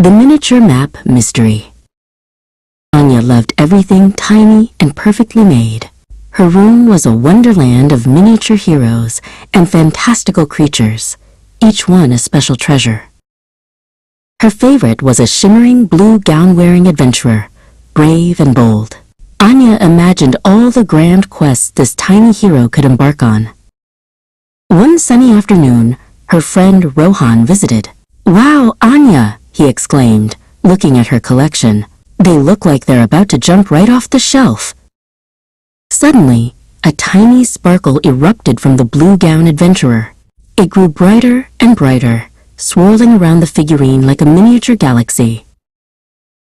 The Miniature Map Mystery. Anya loved everything tiny and perfectly made. Her room was a wonderland of miniature heroes and fantastical creatures, each one a special treasure. Her favorite was a shimmering blue gown-wearing adventurer, brave and bold. Anya imagined all the grand quests this tiny hero could embark on. One sunny afternoon, her friend Rohan visited. "Wow, Anya!" he exclaimed, looking at her collection. "They look like they're about to jump right off the shelf." Suddenly, a tiny sparkle erupted from the blue gown adventurer. It grew brighter and brighter, swirling around the figurine like a miniature galaxy.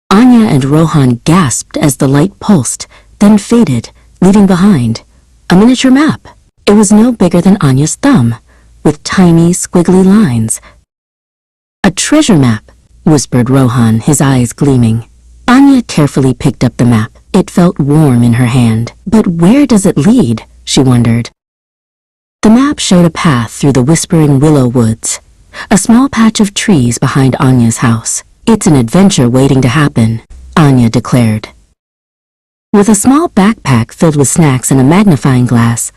Anya and Rohan gasped as the light pulsed, then faded, leaving behind a miniature map. It was no bigger than Anya's thumb, with tiny, squiggly lines. "A treasure map," whispered Rohan, his eyes gleaming. Anya carefully picked up the map. It felt warm in her hand. But where does it lead? She wondered. The map showed a path through the whispering willow woods, a small patch of trees behind Anya's house. "It's an adventure waiting to happen," Anya declared. With a small backpack filled with snacks and a magnifying glass,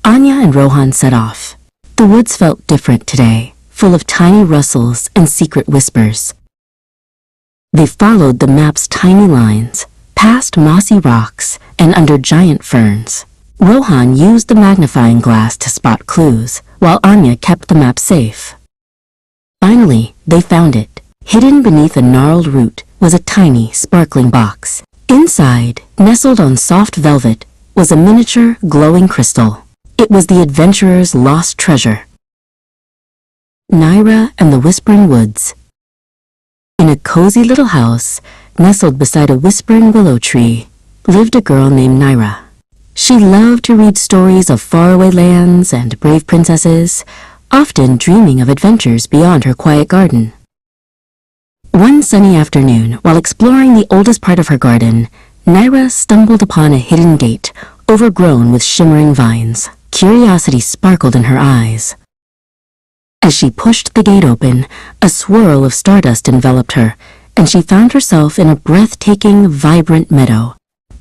Anya and Rohan set off. The woods felt different today, full of tiny rustles and secret whispers. They followed the map's tiny lines, past mossy rocks and under giant ferns. Rohan used the magnifying glass to spot clues, while Anya kept the map safe. Finally, they found it. Hidden beneath a gnarled root was a tiny, sparkling box. Inside, nestled on soft velvet, was a miniature, glowing crystal. It was the adventurer's lost treasure. Naira and the Whispering Woods. In a cozy little house, nestled beside a whispering willow tree, lived a girl named Naira. She loved to read stories of faraway lands and brave princesses, often dreaming of adventures beyond her quiet garden. One sunny afternoon, while exploring the oldest part of her garden, Naira stumbled upon a hidden gate, overgrown with shimmering vines. Curiosity sparkled in her eyes. As she pushed the gate open, a swirl of stardust enveloped her, and she found herself in a breathtaking, vibrant meadow.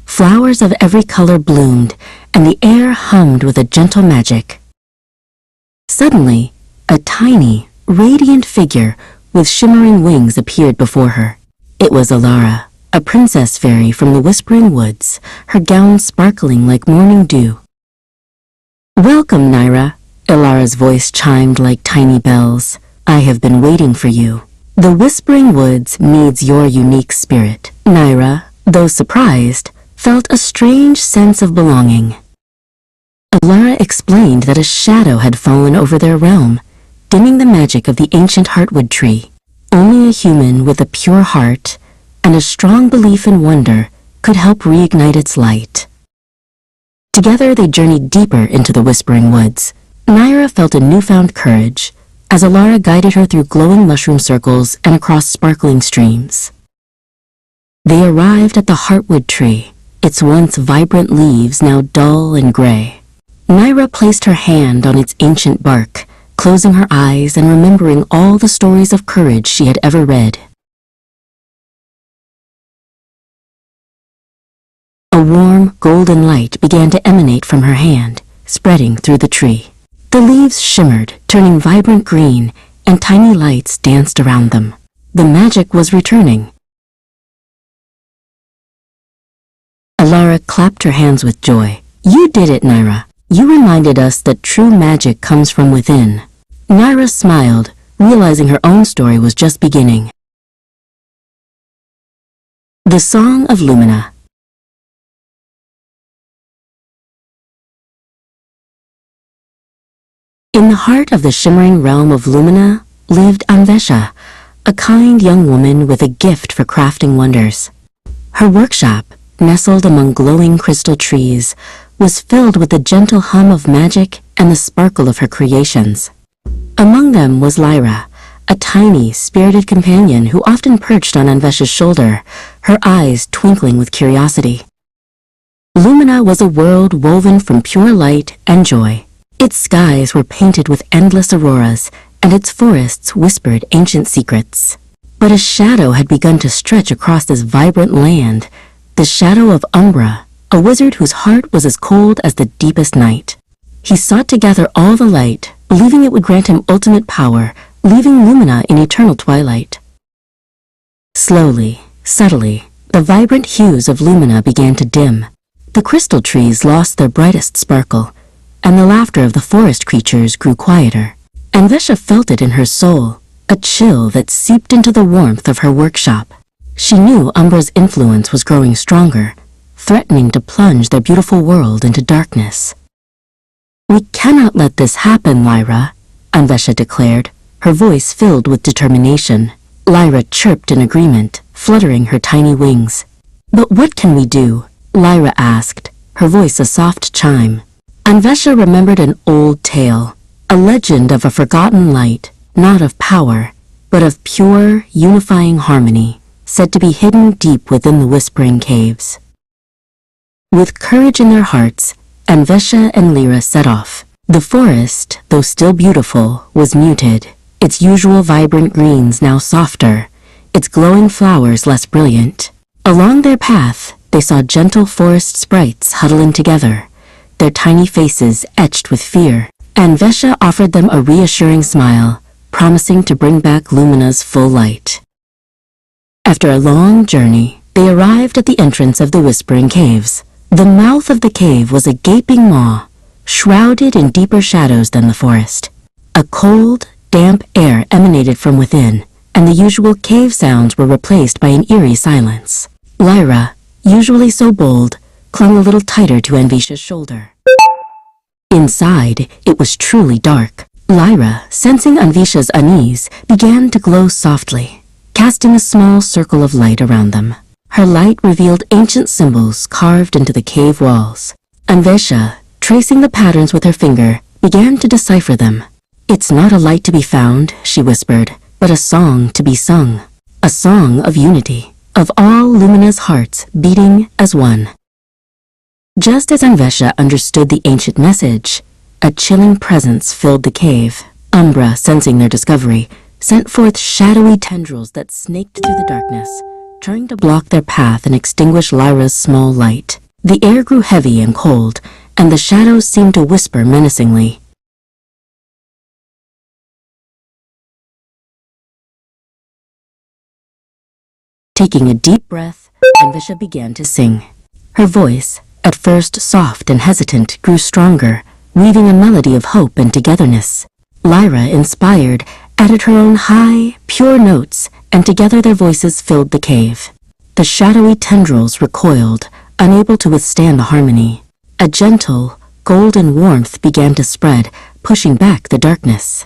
Flowers of every color bloomed, and the air hummed with a gentle magic. Suddenly, a tiny, radiant figure with shimmering wings appeared before her. It was Alara, a princess fairy from the Whispering Woods, her gown sparkling like morning dew. "Welcome, Naira," Alara's voice chimed like tiny bells. "I have been waiting for you. The Whispering Woods needs your unique spirit." Naira, though surprised, felt a strange sense of belonging. Alara explained that a shadow had fallen over their realm, dimming the magic of the ancient heartwood tree. Only a human with a pure heart and a strong belief in wonder could help reignite its light. Together they journeyed deeper into the Whispering Woods. Naira felt a newfound courage as Alara guided her through glowing mushroom circles and across sparkling streams. They arrived at the heartwood tree, its once vibrant leaves now dull and gray. Naira placed her hand on its ancient bark, closing her eyes and remembering all the stories of courage she had ever read. A warm, golden light began to emanate from her hand, spreading through the tree. The leaves shimmered, turning vibrant green, and tiny lights danced around them. The magic was returning. Alara clapped her hands with joy. "You did it, Naira. You reminded us that true magic comes from within." Naira smiled, realizing her own story was just beginning. The Song of Lumina. In the heart of the shimmering realm of Lumina lived Anvesha, a kind young woman with a gift for crafting wonders. Her workshop, nestled among glowing crystal trees, was filled with the gentle hum of magic and the sparkle of her creations. Among them was Lyra, a tiny, spirited companion who often perched on Anvesha's shoulder, her eyes twinkling with curiosity. Lumina was a world woven from pure light and joy. Its skies were painted with endless auroras, and its forests whispered ancient secrets. But a shadow had begun to stretch across this vibrant land, the shadow of Umbra, a wizard whose heart was as cold as the deepest night. He sought to gather all the light, believing it would grant him ultimate power, leaving Lumina in eternal twilight. Slowly, subtly, the vibrant hues of Lumina began to dim. The crystal trees lost their brightest sparkle, and the laughter of the forest creatures grew quieter. Anvesha felt it in her soul, a chill that seeped into the warmth of her workshop. She knew Umbra's influence was growing stronger, threatening to plunge their beautiful world into darkness. "We cannot let this happen, Lyra," Anvesha declared, her voice filled with determination. Lyra chirped in agreement, fluttering her tiny wings. "But what can we do?" Lyra asked, her voice a soft chime. Anvesha remembered an old tale, a legend of a forgotten light, not of power, but of pure, unifying harmony, said to be hidden deep within the whispering caves. With courage in their hearts, Anvesha and Lyra set off. The forest, though still beautiful, was muted, its usual vibrant greens now softer, its glowing flowers less brilliant. Along their path, they saw gentle forest sprites huddling together, their tiny faces etched with fear. Anvesha offered them a reassuring smile, promising to bring back Lumina's full light. After a long journey, they arrived at the entrance of the Whispering Caves. The mouth of the cave was a gaping maw, shrouded in deeper shadows than the forest. A cold, damp air emanated from within, and the usual cave sounds were replaced by an eerie silence. Lyra, usually so bold, clung a little tighter to Anvesha's shoulder. Inside, it was truly dark. Lyra, sensing Anvesha's unease, began to glow softly, casting a small circle of light around them. Her light revealed ancient symbols carved into the cave walls. Anvesha, tracing the patterns with her finger, began to decipher them. "It's not a light to be found," she whispered, "but a song to be sung. A song of unity, of all Lumina's hearts beating as one." Just as Anvesha understood the ancient message, a chilling presence filled the cave. Umbra, sensing their discovery, sent forth shadowy tendrils that snaked through the darkness, trying to block their path and extinguish Lyra's small light. The air grew heavy and cold, and the shadows seemed to whisper menacingly. Taking a deep breath, Anvesha began to sing. Her voice, at first soft and hesitant, grew stronger, weaving a melody of hope and togetherness. Lyra, inspired, added her own high, pure notes, and together their voices filled the cave. The shadowy tendrils recoiled, unable to withstand the harmony. A gentle, golden warmth began to spread, pushing back the darkness.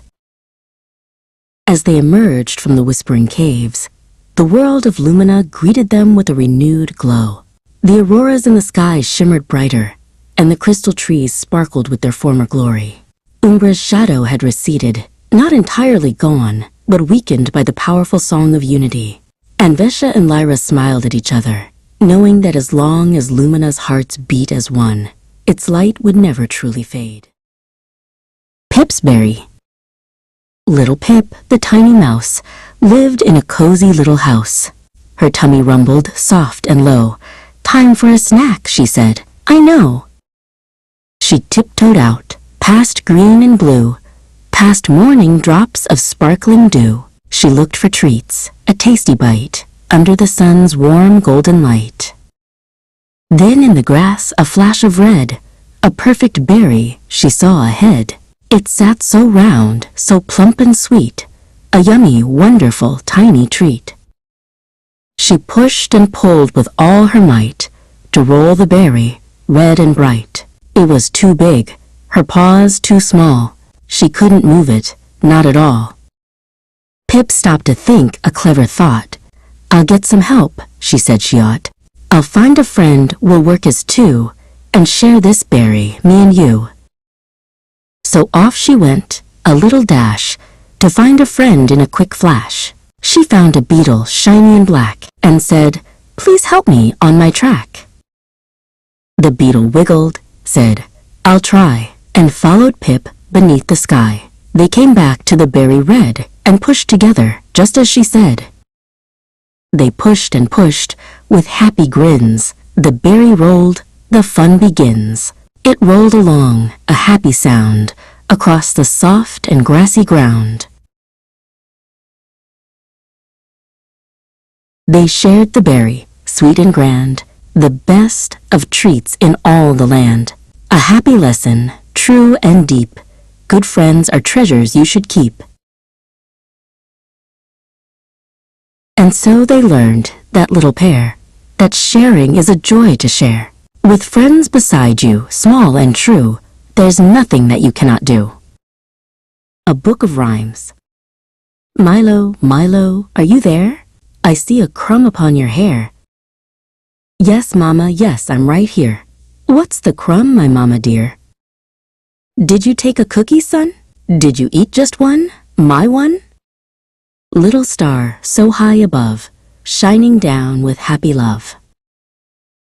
As they emerged from the Whispering Caves, the world of Lumina greeted them with a renewed glow. The auroras in the sky shimmered brighter, and the crystal trees sparkled with their former glory. Umbra's shadow had receded, not entirely gone, but weakened by the powerful song of unity. Anvesha and Lyra smiled at each other, knowing that as long as Lumina's hearts beat as one, its light would never truly fade. Pip's Berry. Little Pip, the tiny mouse, lived in a cozy little house. Her tummy rumbled, soft and low. "Time for a snack," she said. "I know." She tiptoed out, past green and blue, past morning drops of sparkling dew. She looked for treats, a tasty bite, under the sun's warm golden light. Then in the grass a flash of red, a perfect berry she saw ahead. It sat so round, so plump and sweet, a yummy, wonderful, tiny treat. She pushed and pulled with all her might to roll the berry, red and bright. It was too big, her paws too small. She couldn't move it, not at all. Pip stopped to think a clever thought. "I'll get some help," she said she ought. "I'll find a friend we'll work as two, and share this berry, me and you." So off she went, a little dash, to find a friend in a quick flash. She found a beetle shiny and black, and said, "Please help me on my track." The beetle wiggled, said, "I'll try," and followed Pip beneath the sky. They came back to the berry red, and pushed together, just as she said. They pushed and pushed, with happy grins. The berry rolled, the fun begins. It rolled along, a happy sound, across the soft and grassy ground. They shared the berry, sweet and grand, the best of treats in all the land. A happy lesson, true and deep. Good friends are treasures you should keep. And so they learned, that little pair, that sharing is a joy to share. With friends beside you, small and true, there's nothing that you cannot do. A book of rhymes. Milo, Milo, are you there? I see a crumb upon your hair. Yes, Mama, yes, I'm right here. What's the crumb, my Mama dear? Did you take a cookie, son? Did you eat just one? My one? Little star, so high above, shining down with happy love.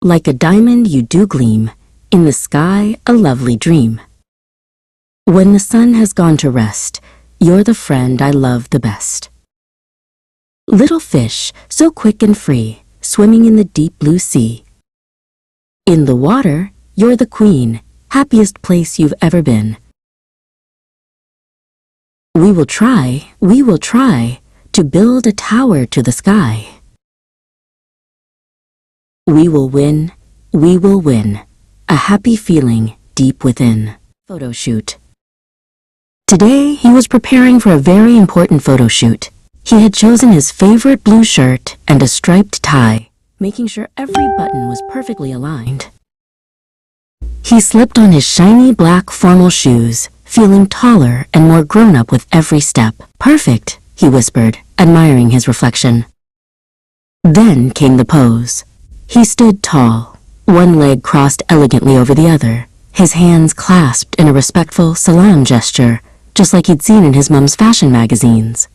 Like a diamond you do gleam, in the sky a lovely dream. When the sun has gone to rest, you're the friend I love the best. Little fish, so quick and free, swimming in the deep blue sea. In the water, you're the queen, happiest place you've ever been. We will try, to build a tower to the sky. We will win, a happy feeling deep within. Photo shoot. Today, he was preparing for a very important photo shoot. He had chosen his favorite blue shirt and a striped tie, making sure every button was perfectly aligned. He slipped on his shiny black formal shoes, feeling taller and more grown-up with every step. Perfect, he whispered, admiring his reflection. Then came the pose. He stood tall, one leg crossed elegantly over the other, his hands clasped in a respectful salam gesture, just like he'd seen in his mom's fashion magazines.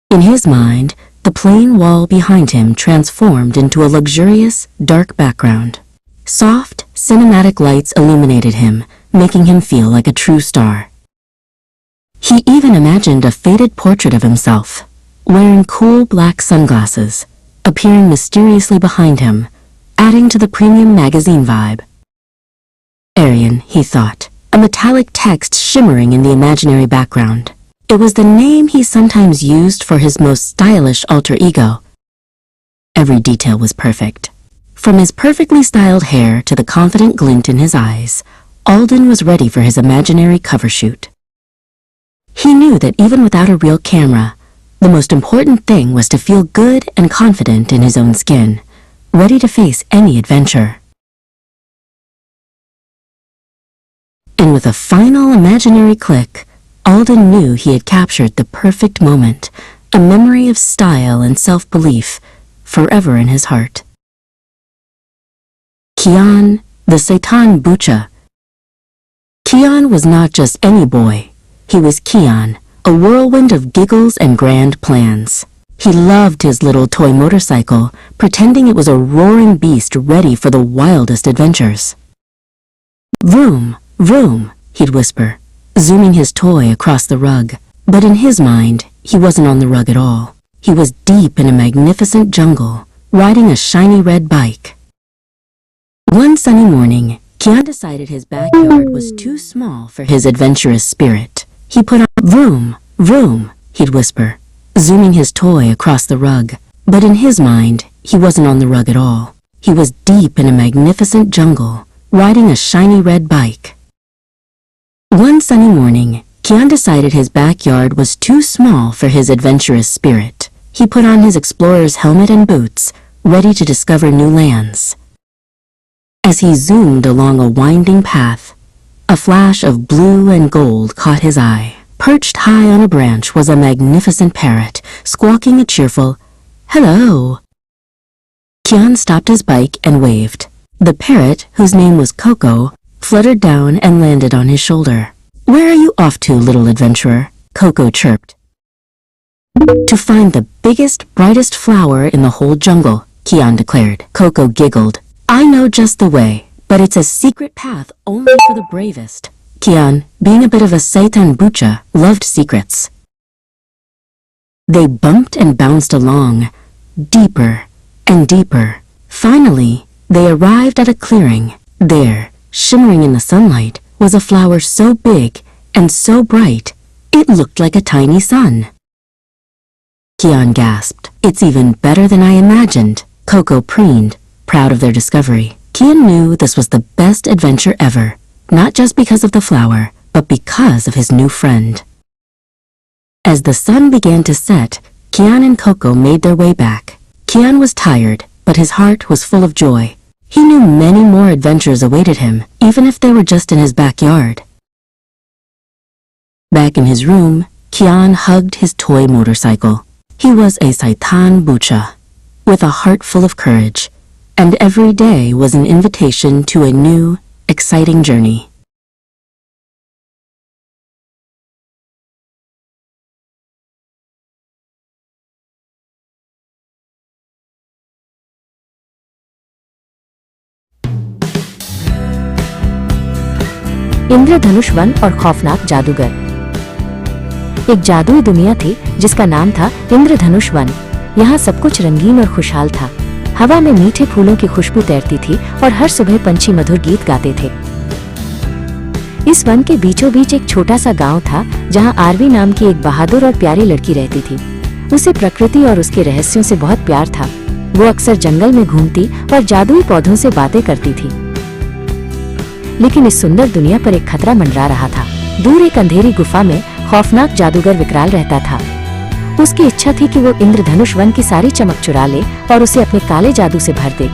In his mind, the plain wall behind him transformed into a luxurious, dark background. Soft, cinematic lights illuminated him, making him feel like a true star. He even imagined a faded portrait of himself, wearing cool black sunglasses, appearing mysteriously behind him, adding to the premium magazine vibe. Pariyon, he thought, a metallic text shimmering in the imaginary background. It was the name he sometimes used for his most stylish alter ego. Every detail was perfect. From his perfectly styled hair to the confident glint in his eyes, Alden was ready for his imaginary cover shoot. He knew that even without a real camera, the most important thing was to feel good and confident in his own skin, ready to face any adventure. And with a final imaginary click, Alden knew he had captured the perfect moment, a memory of style and self-belief, forever in his heart. Kian, the Seitan Bucha. Kian was not just any boy. He was Kian, a whirlwind of giggles and grand plans. He loved his little toy motorcycle, pretending it was a roaring beast ready for the wildest adventures. Vroom, vroom, he'd whisper, zooming his toy across the rug. But in his mind, he wasn't on the rug at all. He was deep in a magnificent jungle, riding a shiny red bike. One sunny morning, Kian decided his backyard was too small for his adventurous spirit. He put on vroom, vroom, he'd whisper, zooming his toy across the rug. But in his mind, he wasn't on the rug at all. He was deep in a magnificent jungle, riding a shiny red bike. One sunny morning, Kian decided his backyard was too small for his adventurous spirit. He put on his explorer's helmet and boots, ready to discover new lands. As he zoomed along a winding path, a flash of blue and gold caught his eye. Perched high on a branch was a magnificent parrot, squawking a cheerful, "Hello." Kian stopped his bike and waved. The parrot, whose name was Coco, fluttered down and landed on his shoulder. "Where are you off to, little adventurer?" Coco chirped. "To find the biggest, brightest flower in the whole jungle," Kian declared. Coco giggled. "I know just the way, but it's a secret path only for the bravest." Kian, being a bit of a Seitan Bucha, loved secrets. They bumped and bounced along, deeper and deeper. Finally, they arrived at a clearing. There, shimmering in the sunlight, was a flower so big and so bright, it looked like a tiny sun. Kian gasped. "It's even better than I imagined." Coco preened, proud of their discovery. Kian knew this was the best adventure ever, not just because of the flower, but because of his new friend. As the sun began to set, Kian and Coco made their way back. Kian was tired, but his heart was full of joy. He knew many more adventures awaited him, even if they were just in his backyard. Back in his room, Kian hugged his toy motorcycle. He was a Saitan Bucha, with a heart full of courage, and every day was an invitation to a new, exciting journey. Indradhanush one और खौफनाक जादूगर। एक जादुई दुनिया थी जिसका नाम था इंद्रधनुष वन। यहाँ सब कुछ रंगीन और खुशहाल था। हवा में मीठे फूलों की खुशबू तैरती थी और हर सुबह पंछी मधुर गीत गाते थे। इस वन के बीचों बीच एक छोटा सा गांव था जहाँ आरवी नाम की एक बहादुर और प्यारी लड़की रहती थी। उसे प्रकृति और उसके रहस्यों से बहुत प्यार था। वो अक्सर जंगल में घूमती और जादुई पौधों से बातें करती थी। लेकिन इस सुंदर दुनिया पर एक खतरा मंडरा रहा था। दूर एक अंधेरी गुफा में खौफनाक जादूगर विकराल रहता था। उसकी इच्छा थी कि वो इंद्रधनुष वन की सारी चमक चुरा ले और उसे अपने काले जादू से भर दे।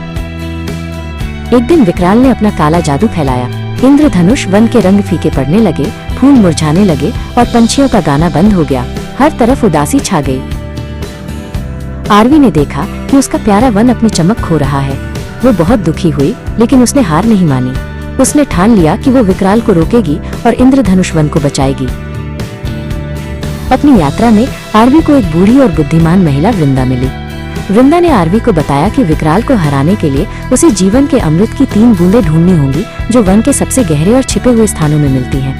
एक दिन विकराल ने अपना काला जादू फैलाया। इंद्रधनुष वन के रंग फीके पड़ने लगे, फूल मुरझाने लगे और पंछियों का गाना बंद हो गया। हर तरफ उदासी छा गई। आरवी ने देखा कि उसका प्यारा वन अपनी चमक खो रहा है। वो बहुत दुखी हुई, लेकिन उसने हार नहीं मानी। उसने ठान लिया कि वो विकराल को रोकेगी और इंद्रधनुष वन को बचाएगी। अपनी यात्रा में आरवी को एक बूढ़ी और बुद्धिमान महिला वृंदा मिली। वृंदा ने आरवी को बताया कि विकराल को हराने के लिए उसे जीवन के अमृत की 3 बूंदें ढूंढनी होंगी जो वन के सबसे गहरे और छिपे हुए स्थानों में मिलती हैं।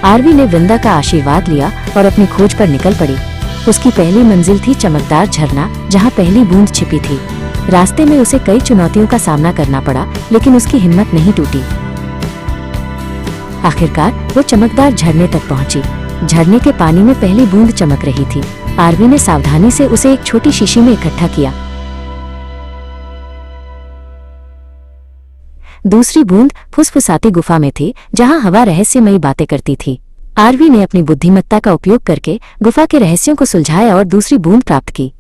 आरवी ने वृंदा का आशीर्वाद लिया और अपनी खोज पर निकल पड़ी। उसकी पहली मंजिल थी चमकदार झरना, जहाँ पहली बूंद छिपी थी। रास्ते में उसे कई चुनौतियों का सामना करना पड़ा, लेकिन उसकी हिम्मत नहीं टूटी। आखिरकार वो चमकदार झरने तक पहुंची। झरने के पानी में पहली बूंद चमक रही थी। आरवी ने सावधानी से उसे एक छोटी शीशी में इकट्ठा किया। दूसरी बूंद फुसफुसाती गुफा में थी, जहां हवा रहस्यमयी बातें करती थी। आरवी ने अपनी बुद्धिमत्ता का उपयोग करके गुफा के रहस्यों को सुलझाया और दूसरी बूंद प्राप्त की।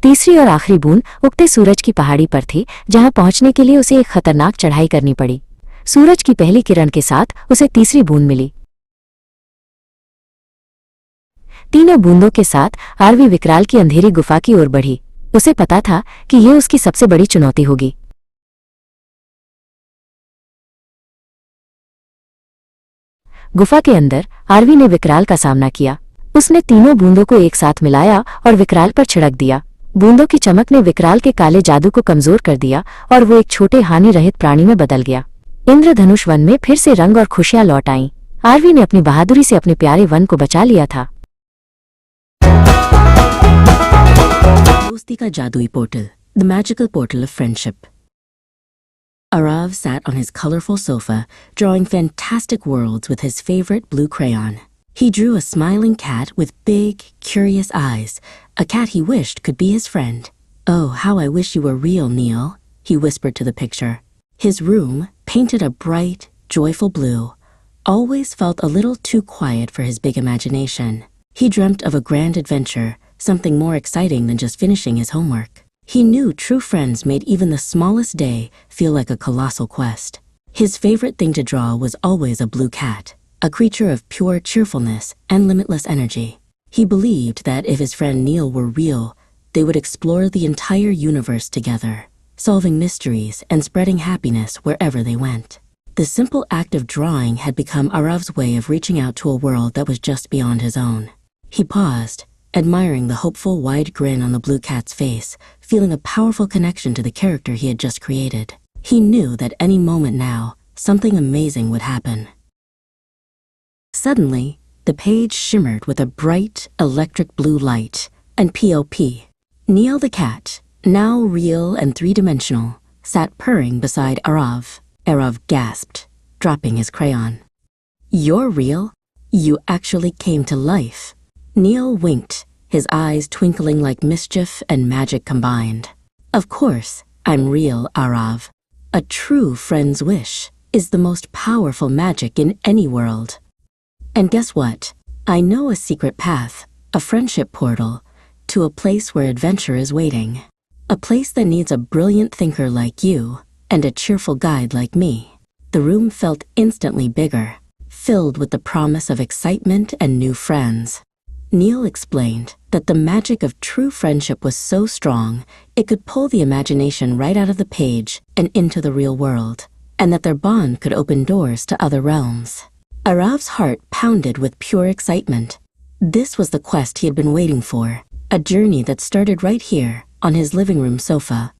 तीसरी और आखिरी बूंद उगते सूरज की पहाड़ी पर थी, जहां पहुंचने के लिए उसे एक खतरनाक चढ़ाई करनी पड़ी। सूरज की पहली किरण के साथ उसे तीसरी बूंद मिली। तीनों बूंदों के साथ आरवी विकराल की अंधेरी गुफा की ओर बढ़ी। उसे पता था कि यह उसकी सबसे बड़ी चुनौती होगी। गुफा के अंदर आरवी ने विकराल का सामना किया। उसने तीनों बूंदों को एक साथ मिलाया और विकराल पर छिड़क दिया। बूंदों की चमक ने विकराल के काले जादू को कमजोर कर दिया और वो एक छोटे हानि रहित प्राणी में बदल गया। इंद्रधनुष वन में फिर से रंग और खुशियां लौट आईं। आरवी ने अपनी बहादुरी से अपने प्यारे वन को बचा लिया था। दोस्ती का जादुई portal, the magical portal of friendship. Arav sat on his colorful sofa, drawing fantastic worlds with his favorite blue crayon. He drew a smiling cat with big, curious eyes, a cat he wished could be his friend. "Oh, how I wish you were real, Neil," he whispered to the picture. His room, painted a bright, joyful blue, always felt a little too quiet for his big imagination. He dreamt of a grand adventure, something more exciting than just finishing his homework. He knew true friends made even the smallest day feel like a colossal quest. His favorite thing to draw was always a blue cat, a creature of pure cheerfulness and limitless energy. He believed that if his friend Neil were real, they would explore the entire universe together, solving mysteries and spreading happiness wherever they went. The simple act of drawing had become Arav's way of reaching out to a world that was just beyond his own. He paused, admiring the hopeful, wide grin on the blue cat's face, feeling a powerful connection to the character he had just created. He knew that any moment now, something amazing would happen. Suddenly, The page shimmered with a bright, electric blue light, and P.O.P. Neil the cat, now real and three-dimensional, sat purring beside Arav. Arav gasped, dropping his crayon. "You're real? You actually came to life." Neil winked, his eyes twinkling like mischief and magic combined. "Of course, I'm real, Arav. A true friend's wish is the most powerful magic in any world. And guess what? I know a secret path, a friendship portal, to a place where adventure is waiting. A place that needs a brilliant thinker like you and a cheerful guide like me." The room felt instantly bigger, filled with the promise of excitement and new friends. Neil explained that the magic of true friendship was so strong it could pull the imagination right out of the page and into the real world, and that their bond could open doors to other realms. Arav's heart pounded with pure excitement. This was the quest he had been waiting for, a journey that started right here on his living room sofa.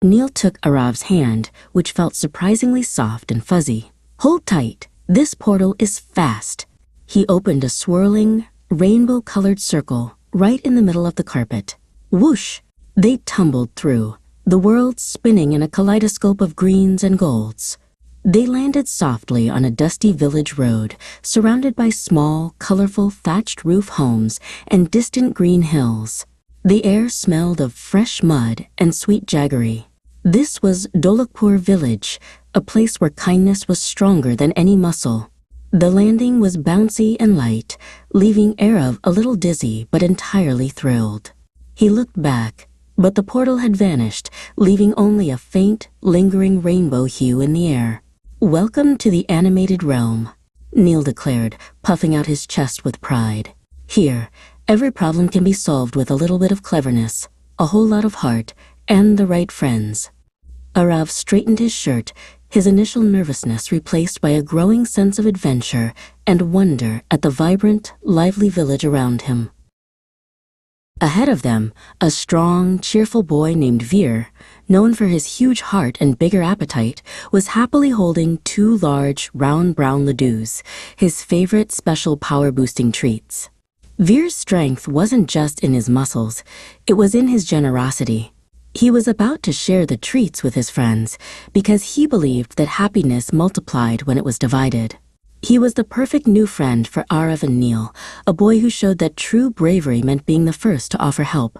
Neil took Arav's hand, which felt surprisingly soft and fuzzy. "Hold tight. This portal is fast." He opened a swirling, rainbow-colored circle right in the middle of the carpet. Whoosh! They tumbled through, the world spinning in a kaleidoscope of greens and golds. They landed softly on a dusty village road, surrounded by small, colorful thatched roof homes and distant green hills. The air smelled of fresh mud and sweet jaggery. This was Dolakpur village, a place where kindness was stronger than any muscle. The landing was bouncy and light, leaving Arav a little dizzy but entirely thrilled. He looked back, but the portal had vanished, leaving only a faint, lingering rainbow hue in the air. "Welcome to the animated realm," Neil declared, puffing out his chest with pride. "Here, every problem can be solved with a little bit of cleverness, a whole lot of heart, and the right friends." Arav straightened his shirt, his initial nervousness replaced by a growing sense of adventure and wonder at the vibrant, lively village around him. Ahead of them, a strong, cheerful boy named Veer, known for his huge heart and bigger appetite, was happily holding two large, round brown ladoos, his favorite special power-boosting treats. Veer's strength wasn't just in his muscles, it was in his generosity. He was about to share the treats with his friends because he believed that happiness multiplied when it was divided. He was the perfect new friend for Arav and Neil, a boy who showed that true bravery meant being the first to offer help.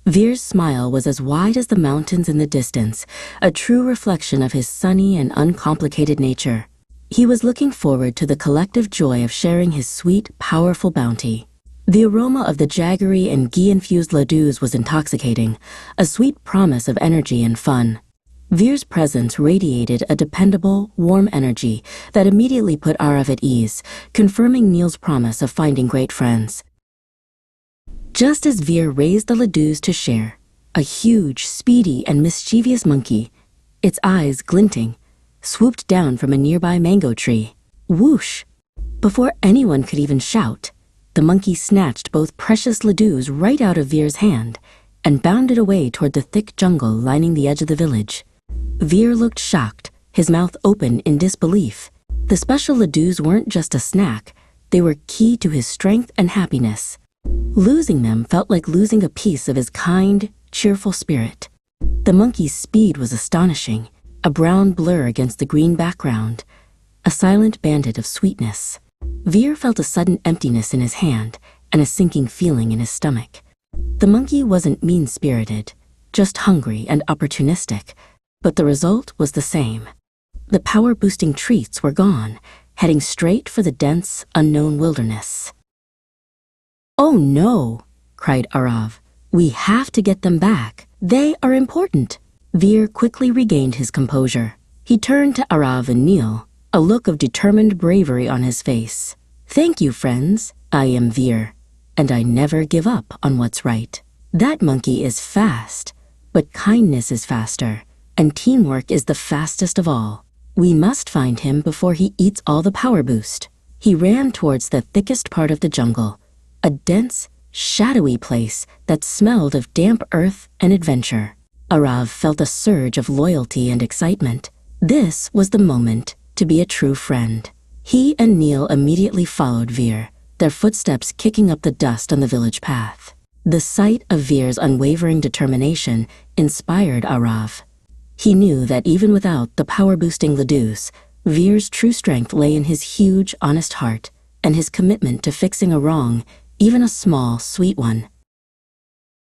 Veer's smile was as wide as the mountains in the distance, a true reflection of his sunny and uncomplicated nature. He was looking forward to the collective joy of sharing his sweet, powerful bounty. The aroma of the jaggery and ghee-infused ladoos was intoxicating, a sweet promise of energy and fun. Veer's presence radiated a dependable, warm energy that immediately put Arav at ease, confirming Neil's promise of finding great friends. Just as Veer raised the ladoos to share, a huge, speedy, and mischievous monkey, its eyes glinting, swooped down from a nearby mango tree. Whoosh! Before anyone could even shout, the monkey snatched both precious ladoos right out of Veer's hand and bounded away toward the thick jungle lining the edge of the village. Veer looked shocked, his mouth open in disbelief. The special ladoos weren't just a snack, they were key to his strength and happiness. Losing them felt like losing a piece of his kind, cheerful spirit. The monkey's speed was astonishing, a brown blur against the green background, a silent bandit of sweetness. Veer felt a sudden emptiness in his hand and a sinking feeling in his stomach. The monkey wasn't mean-spirited, just hungry and opportunistic, but the result was the same. The power-boosting treats were gone, heading straight for the dense, unknown wilderness. "Oh no!" cried Arav. "We have to get them back. They are important." Veer quickly regained his composure. He turned to Arav and Neil, a look of determined bravery on his face. "Thank you, friends. I am Veer, and I never give up on what's right. That monkey is fast, but kindness is faster, and teamwork is the fastest of all. We must find him before he eats all the power boost." He ran towards the thickest part of the jungle, a dense, shadowy place that smelled of damp earth and adventure. Arav felt a surge of loyalty and excitement. This was the moment to be a true friend. He and Neil immediately followed Veer, their footsteps kicking up the dust on the village path. The sight of Veer's unwavering determination inspired Arav. He knew that even without the power-boosting ladoos, Veer's true strength lay in his huge, honest heart and his commitment to fixing a wrong, even a small, sweet one.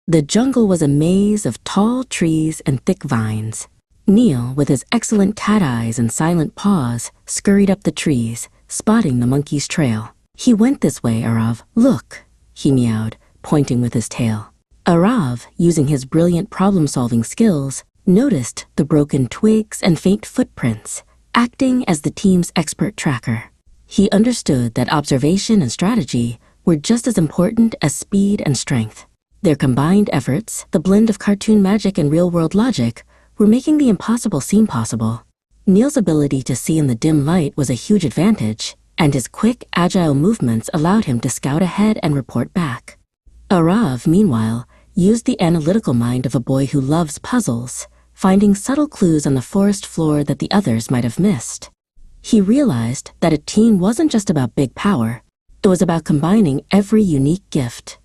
The jungle was a maze of tall trees and thick vines. Neil, with his excellent cat eyes and silent paws, scurried up the trees, spotting the monkey's trail. "He went this way, Arav. Look," he meowed, pointing with his tail. Arav, using his brilliant problem-solving skills, noticed the broken twigs and faint footprints, acting as the team's expert tracker. He understood that observation and strategy were just as important as speed and strength. Their combined efforts, the blend of cartoon magic and real-world logic, were making the impossible seem possible. Neil's ability to see in the dim light was a huge advantage, and his quick, agile movements allowed him to scout ahead and report back. Arav, meanwhile, used the analytical mind of a boy who loves puzzles, finding subtle clues on the forest floor that the others might have missed. He realized that a team wasn't just about big power, it was about combining every unique gift.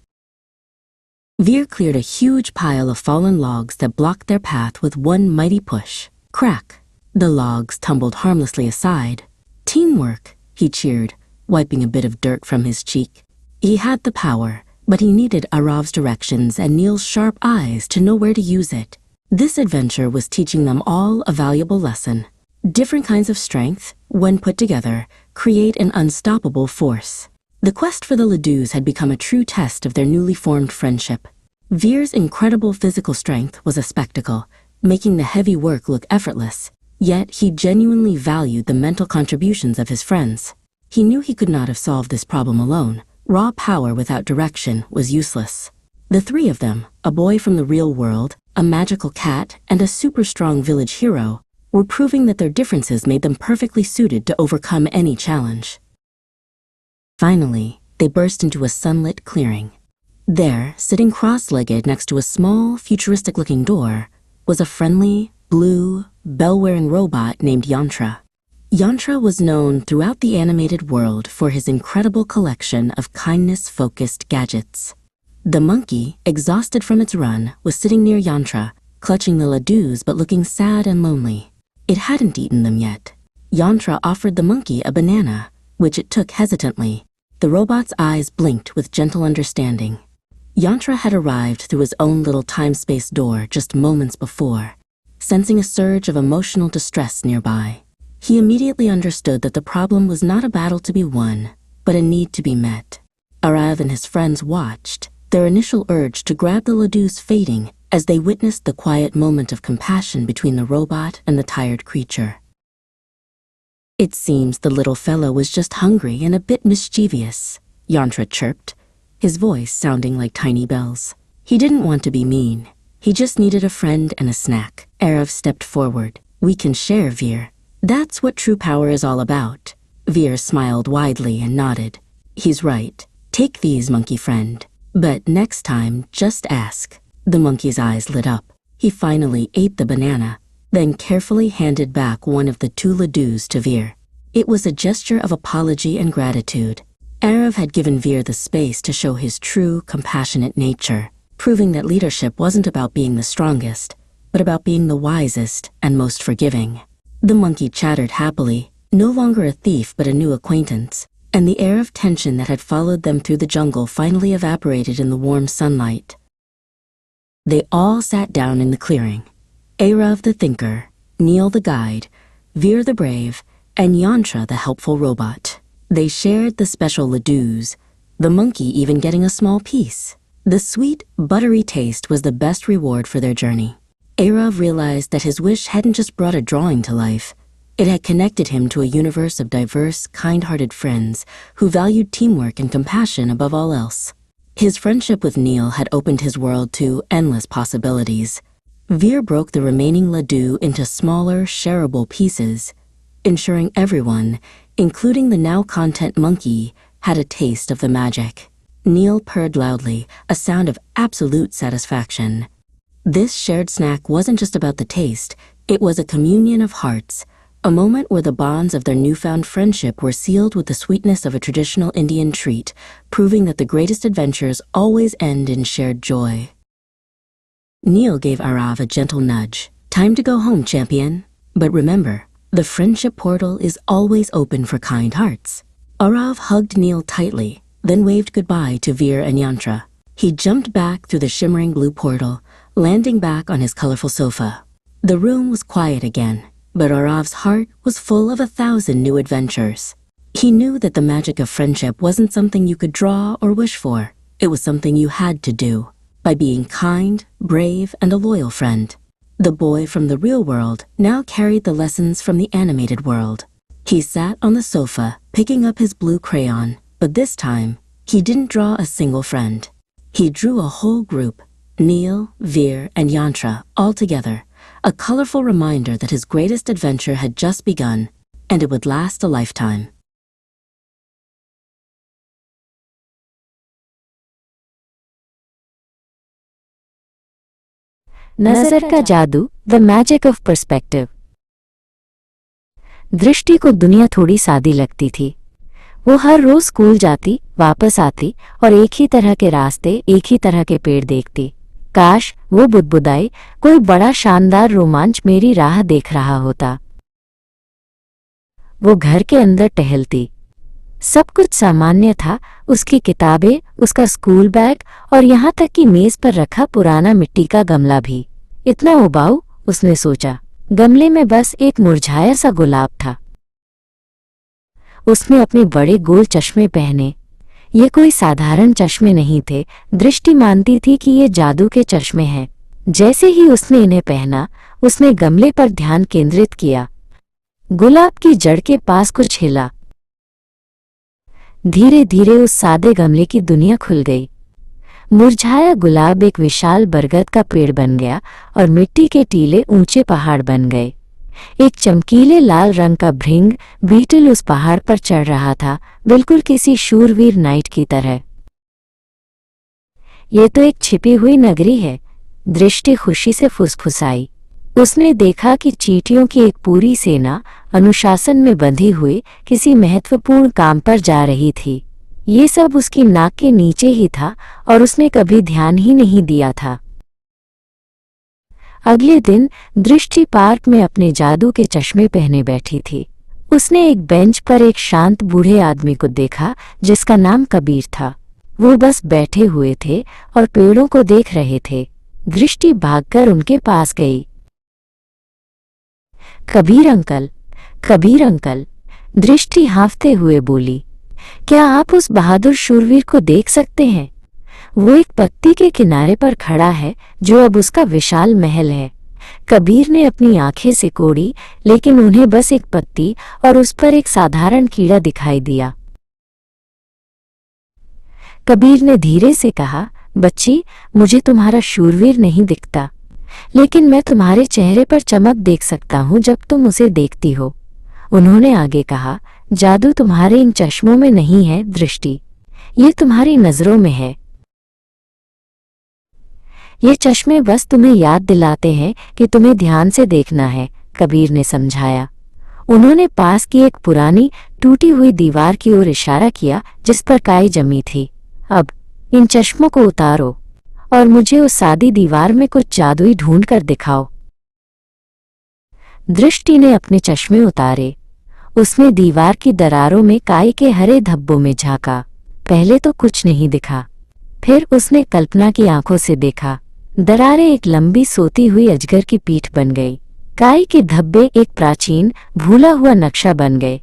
Veer cleared a huge pile of fallen logs that blocked their path with one mighty push. Crack! The logs tumbled harmlessly aside. "Teamwork!" he cheered, wiping a bit of dirt from his cheek. He had the power, but he needed Arav's directions and Neil's sharp eyes to know where to use it. This adventure was teaching them all a valuable lesson. Different kinds of strength, when put together, create an unstoppable force. The quest for the ladoos had become a true test of their newly formed friendship. Veer's incredible physical strength was a spectacle, making the heavy work look effortless. Yet he genuinely valued the mental contributions of his friends. He knew he could not have solved this problem alone. Raw power without direction was useless. The three of them, a boy from the real world, a magical cat, and a super-strong village hero, were proving that their differences made them perfectly suited to overcome any challenge. Finally, they burst into a sunlit clearing. There, sitting cross-legged next to a small, futuristic-looking door, was a friendly, blue, bell-wearing robot named Yantra. Yantra was known throughout the animated world for his incredible collection of kindness-focused gadgets. The monkey, exhausted from its run, was sitting near Yantra, clutching the ladoos but looking sad and lonely. It hadn't eaten them yet. Yantra offered the monkey a banana, which it took hesitantly. The robot's eyes blinked with gentle understanding. Yantra had arrived through his own little time-space door just moments before, sensing a surge of emotional distress nearby. He immediately understood that the problem was not a battle to be won, but a need to be met. Arav and his friends watched, their initial urge to grab the ladoos fading as they witnessed the quiet moment of compassion between the robot and the tired creature. "It seems the little fellow was just hungry and a bit mischievous," Yantra chirped, his voice sounding like tiny bells. "He didn't want to be mean. He just needed a friend and a snack." Arav stepped forward. "We can share, Veer. That's what true power is all about." Veer smiled widely and nodded. "He's right. Take these, monkey friend. But next time, just ask." The monkey's eyes lit up. He finally ate the banana, then carefully handed back one of the two ladoos to Veer. It was a gesture of apology and gratitude. Arav had given Veer the space to show his true, compassionate nature, proving that leadership wasn't about being the strongest, but about being the wisest and most forgiving. The monkey chattered happily, no longer a thief but a new acquaintance, and the air of tension that had followed them through the jungle finally evaporated in the warm sunlight. They all sat down in the clearing. Arav the thinker, Neil the guide, Veer the brave, and Yantra the helpful robot. They shared the special ladoos, the monkey even getting a small piece. The sweet, buttery taste was the best reward for their journey. Arav realized that his wish hadn't just brought a drawing to life. It had connected him to a universe of diverse, kind-hearted friends who valued teamwork and compassion above all else. His friendship with Neil had opened his world to endless possibilities. Veer broke the remaining ladoo into smaller, shareable pieces, ensuring everyone, including the now-content monkey, had a taste of the magic. Neil purred loudly, a sound of absolute satisfaction. This shared snack wasn't just about the taste, it was a communion of hearts, a moment where the bonds of their newfound friendship were sealed with the sweetness of a traditional Indian treat, proving that the greatest adventures always end in shared joy. Neil gave Arav a gentle nudge. Time to go home, champion. But remember, the friendship portal is always open for kind hearts. Arav hugged Neil tightly, then waved goodbye to Veer and Yantra. He jumped back through the shimmering blue portal, landing back on his colorful sofa. The room was quiet again, but Arav's heart was full of 1,000 new adventures. He knew that the magic of friendship wasn't something you could draw or wish for. It was something you had to do, by being kind, brave, and a loyal friend. The boy from the real world now carried the lessons from the animated world. He sat on the sofa, picking up his blue crayon, but this time, he didn't draw a single friend. He drew a whole group, Neil, Veer, and Yantra, all together, a colorful reminder that his greatest adventure had just begun, and it would last a lifetime. नजर का जादू, the magic of perspective. दृष्टि को दुनिया थोड़ी सादी लगती थी। वो हर रोज स्कूल जाती, वापस आती और एक ही तरह के रास्ते, एक ही तरह के पेड़ देखती। काश वो बुदबुदाई, कोई बड़ा शानदार रोमांच मेरी राह देख रहा होता। वो घर के अंदर टहलती। सब कुछ सामान्य था, उसकी किताबें, उसका स्कूल बैग और यहाँ तक कि मेज पर रखा पुराना मिट्टी का गमला भी। इतना उबाऊ, उसने सोचा। गमले में बस एक मुरझाया सा गुलाब था। उसने अपने बड़े गोल चश्मे पहने। ये कोई साधारण चश्मे नहीं थे। दृष्टि मानती थी कि ये जादू के चश्मे हैं। जैसे ही उसने इन्हें पहना, उसने गमले पर ध्यान केंद्रित किया। गुलाब की जड़ के पास कुछ हिला। धीरे धीरे उस सादे गमले की दुनिया खुल गई। मुरझाया गुलाब एक विशाल बरगद का पेड़ बन गया और मिट्टी के टीले ऊंचे पहाड़ बन गए। एक चमकीले लाल रंग का भृंग बीटल उस पहाड़ पर चढ़ रहा था, बिल्कुल किसी शूरवीर नाइट की तरह। ये तो एक छिपी हुई नगरी है, दृष्टि खुशी से फुसफुसाई। उसने देखा कि चींटियों की एक पूरी सेना अनुशासन में बंधी हुई किसी महत्वपूर्ण काम पर जा रही थी। ये सब उसकी नाक के नीचे ही था और उसने कभी ध्यान ही नहीं दिया था। अगले दिन दृष्टि पार्क में अपने जादू के चश्मे पहने बैठी थी। उसने एक बेंच पर एक शांत बूढ़े आदमी को देखा जिसका नाम कबीर था। वो बस बैठे हुए थे और पेड़ों को देख रहे थे। दृष्टि भागकर उनके पास गई। कबीर अंकल, कबीर अंकल, दृष्टि हाँफते हुए बोली, क्या आप उस बहादुर शूरवीर को देख सकते हैं? वो एक पत्ती के किनारे पर खड़ा है जो अब उसका विशाल महल है। कबीर ने अपनी आंखें सिकोड़ी, लेकिन उन्हें बस एक पत्ती और उस पर एक साधारण कीड़ा दिखाई दिया। कबीर ने धीरे से कहा, बच्ची, मुझे तुम्हारा शूरवीर नहीं दिखता, लेकिन मैं तुम्हारे चेहरे पर चमक देख सकता हूँ जब तुम उसे देखती हो। उन्होंने आगे कहा, जादू तुम्हारे इन चश्मों में नहीं है दृष्टि, ये तुम्हारी नजरों में है। ये चश्मे बस तुम्हें याद दिलाते हैं कि तुम्हें ध्यान से देखना है, कबीर ने समझाया। उन्होंने पास की एक पुरानी टूटी हुई दीवार की ओर इशारा किया जिस पर काई जमी थी। अब इन चश्मों को उतारो और मुझे उस सादी दीवार में कुछ जादुई ढूंढ कर दिखाओ। दृष्टि ने अपने चश्मे उतारे। उसने दीवार की दरारों में काई के हरे धब्बों में झांका। पहले तो कुछ नहीं दिखा। फिर उसने कल्पना की आंखों से देखा। दरारें एक लंबी सोती हुई अजगर की पीठ बन गई। काई के धब्बे एक प्राचीन भूला हुआ नक्शा बन गए।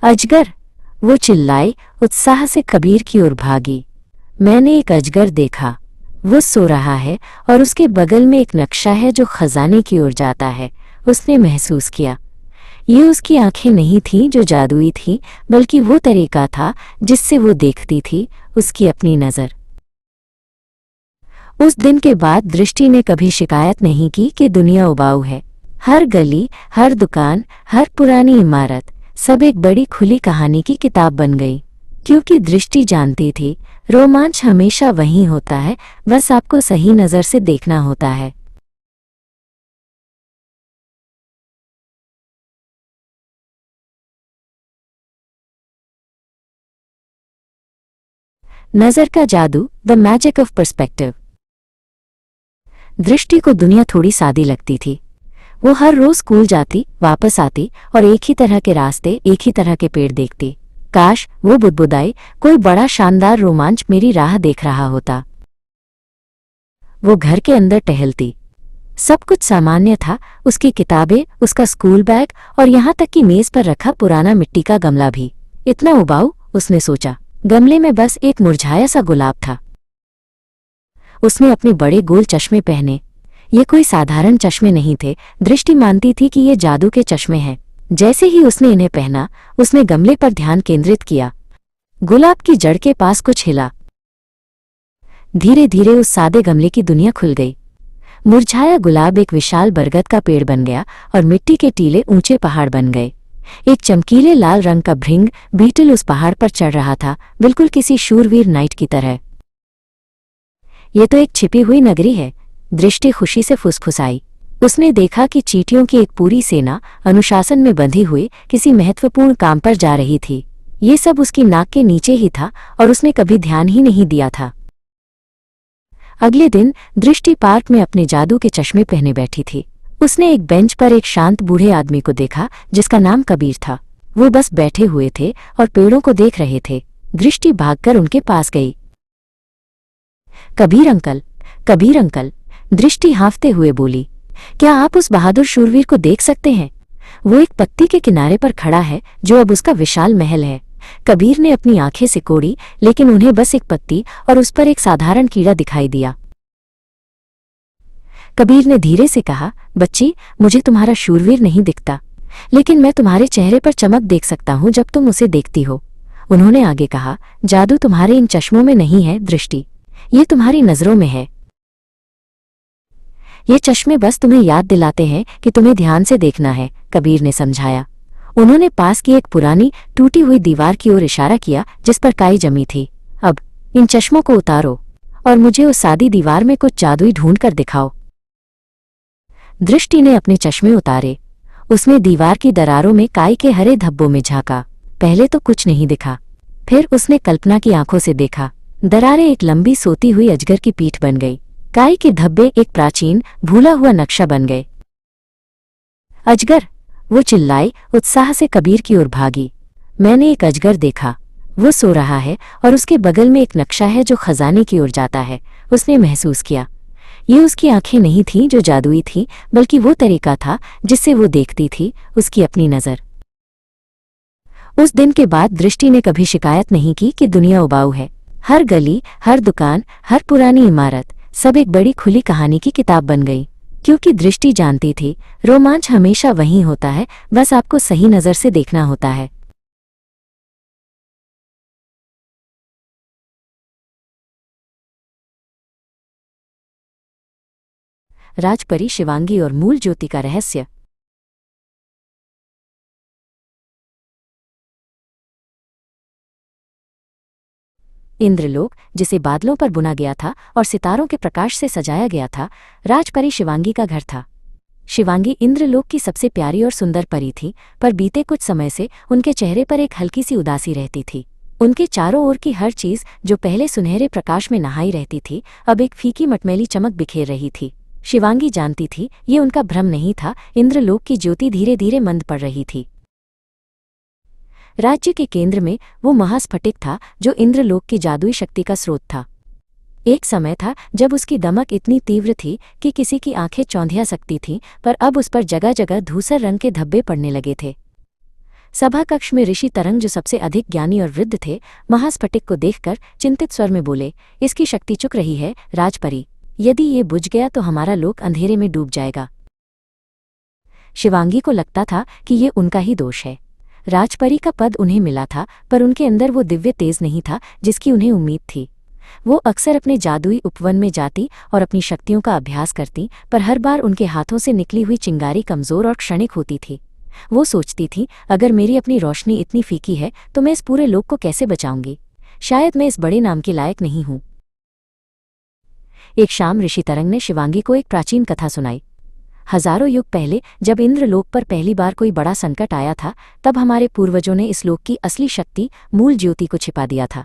अजगर, वो चिल्लाई, उत्साह से कबीर की ओर भागी। मैंने एक अजगर देखा। वो सो रहा है और उसके बगल में एक नक्शा है जो खजाने की ओर जाता है। उसने महसूस किया। ये उसकी आंखें नहीं थीं जो जादुई थीं, बल्कि वो तरीका था जिससे वो देखती थी, उसकी अपनी नज़र। उस दिन के बाद दृष्टि ने कभी शिकायत नहीं की कि दुनिया उबाऊ है। हर गली, हर दुकान, हर पुरानी इमारत, सब एक बड़ी खुली कहानी की किताब बन गई। क्योंकि दृष्टि जानती थी, रोमांच हमेशा वहीं होता है, बस आपको सही नज़र से देखना होता है। नजर का जादू, द मैजिक ऑफ पर्सपेक्टिव। दृष्टि को दुनिया थोड़ी सादी लगती थी। वो हर रोज स्कूल जाती, वापस आती और एक ही तरह के रास्ते, एक ही तरह के पेड़ देखती। काश वो बुदबुदाई, कोई बड़ा शानदार रोमांच मेरी राह देख रहा होता। वो घर के अंदर टहलती। सब कुछ सामान्य था, उसकी किताबें, उसका स्कूल बैग और यहाँ तक कि मेज पर रखा पुराना मिट्टी का गमला भी। इतना उबाऊ, उसने सोचा। गमले में बस एक मुरझाया सा गुलाब था। उसने अपने बड़े गोल चश्मे पहने। ये कोई साधारण चश्मे नहीं थे। दृष्टि मानती थी कि ये जादू के चश्मे हैं। जैसे ही उसने इन्हें पहना, उसने गमले पर ध्यान केंद्रित किया। गुलाब की जड़ के पास कुछ हिला। धीरे धीरे उस सादे गमले की दुनिया खुल गई। मुरझाया गुलाब एक विशाल बरगद का पेड़ बन गया और मिट्टी के टीले ऊंचे पहाड़ बन गए। एक चमकीले लाल रंग का भृंग बीटल उस पहाड़ पर चढ़ रहा था, बिल्कुल किसी शूरवीर नाइट की तरह। ये तो एक छिपी हुई नगरी है, दृष्टि खुशी से फुसफुसाई। उसने देखा कि चींटियों की एक पूरी सेना अनुशासन में बंधी हुई किसी महत्वपूर्ण काम पर जा रही थी। ये सब उसकी नाक के नीचे ही था और उसने कभी ध्यान ही नहीं दिया था। अगले दिन दृष्टि पार्क में अपने जादू के चश्मे पहने बैठी थी। उसने एक बेंच पर एक शांत बूढ़े आदमी को देखा जिसका नाम कबीर था। वो बस बैठे हुए थे और पेड़ों को देख रहे थे। दृष्टि भागकर उनके पास गई। कबीर अंकल, कबीर अंकल, दृष्टि हाँफते हुए बोली, क्या आप उस बहादुर शूरवीर को देख सकते हैं? वो एक पत्ती के किनारे पर खड़ा है जो अब उसका विशाल महल है। कबीर ने अपनी आंखें सिकोड़ी, लेकिन उन्हें बस एक पत्ती और उस पर एक साधारण कीड़ा दिखाई दिया। कबीर ने धीरे से कहा, बच्ची, मुझे तुम्हारा शूरवीर नहीं दिखता, लेकिन मैं तुम्हारे चेहरे पर चमक देख सकता हूं जब तुम उसे देखती हो। उन्होंने आगे कहा, जादू तुम्हारे इन चश्मों में नहीं है दृष्टि, ये तुम्हारी नजरों में है। ये चश्मे बस तुम्हें याद दिलाते हैं कि तुम्हें ध्यान से देखना है, कबीर ने समझाया। उन्होंने पास की एक पुरानी टूटी हुई दीवार की ओर इशारा किया जिस पर काई जमी थी। अब इन चश्मों को उतारो और मुझे उस सादी दीवार में कुछ जादुई ढूंढ कर दिखाओ। दृष्टि ने अपने चश्मे उतारे। उसने दीवार की दरारों में काई के हरे धब्बों में झांका। पहले तो कुछ नहीं दिखा। फिर उसने कल्पना की आंखों से देखा। दरारें एक लंबी सोती हुई अजगर की पीठ बन गई। काई के धब्बे एक प्राचीन भूला हुआ नक्शा बन गए। अजगर, वो चिल्लाई, उत्साह से कबीर की ओर भागी। मैंने एक अजगर देखा। वो सो रहा है और उसके बगल में एक नक्शा है जो खजाने की ओर जाता है। उसने महसूस किया। ये उसकी आंखें नहीं थीं जो जादुई थीं, बल्कि वो तरीका था जिससे वो देखती थी, उसकी अपनी नजर। उस दिन के बाद दृष्टि ने कभी शिकायत नहीं की कि दुनिया उबाऊ है। हर गली, हर दुकान, हर पुरानी इमारत, सब एक बड़ी खुली कहानी की किताब बन गई। क्योंकि दृष्टि जानती थी, रोमांच हमेशा वहीं होता है, बस आपको सही नजर से देखना होता है। राजपरी शिवांगी और मूल ज्योति का रहस्य। इंद्रलोक, जिसे बादलों पर बुना गया था और सितारों के प्रकाश से सजाया गया था, राजपरी शिवांगी का घर था। शिवांगी इंद्रलोक की सबसे प्यारी और सुंदर परी थी, पर बीते कुछ समय से उनके चेहरे पर एक हल्की सी उदासी रहती थी। उनके चारों ओर की हर चीज, जो पहले सुनहरे प्रकाश में नहाई रहती थी, अब एक फीकी मटमैली चमक बिखेर रही थी। शिवांगी जानती थी, ये उनका भ्रम नहीं था। इंद्रलोक की ज्योति धीरे धीरे मंद पड़ रही थी। राज्य के केंद्र में वो महास्फटिक था जो इंद्रलोक की जादुई शक्ति का स्रोत था। एक समय था जब उसकी दमक इतनी तीव्र थी कि किसी की आंखें चौंधिया सकती थीं, पर अब उस पर जगह जगह धूसर रंग के धब्बे पड़ने लगे थे। सभा कक्ष में ऋषि तरंग, जो सबसे अधिक ज्ञानी और वृद्ध थे, महास्फटिक को देखकर चिंतित स्वर में बोले, इसकी शक्ति चुक रही है राजपरी। यदि ये बुझ गया तो हमारा लोक अंधेरे में डूब जाएगा। शिवांगी को लगता था कि ये उनका ही दोष है। राजपरी का पद उन्हें मिला था, पर उनके अंदर वो दिव्य तेज नहीं था जिसकी उन्हें उम्मीद थी। वो अक्सर अपने जादुई उपवन में जाती और अपनी शक्तियों का अभ्यास करती, पर हर बार उनके हाथों से निकली हुई चिंगारी कमजोर और क्षणिक होती थी। वो सोचती थी, अगर मेरी अपनी रोशनी इतनी फीकी है तो मैं इस पूरे लोक को कैसे बचाऊंगी? शायद मैं इस बड़े नाम के लायक नहीं हूं। एक शाम ऋषि तरंग ने शिवांगी को एक प्राचीन कथा सुनाई। हजारों युग पहले जब इंद्रलोक पर पहली बार कोई बड़ा संकट आया था, तब हमारे पूर्वजों ने इस लोक की असली शक्ति, मूल ज्योति को छिपा दिया था।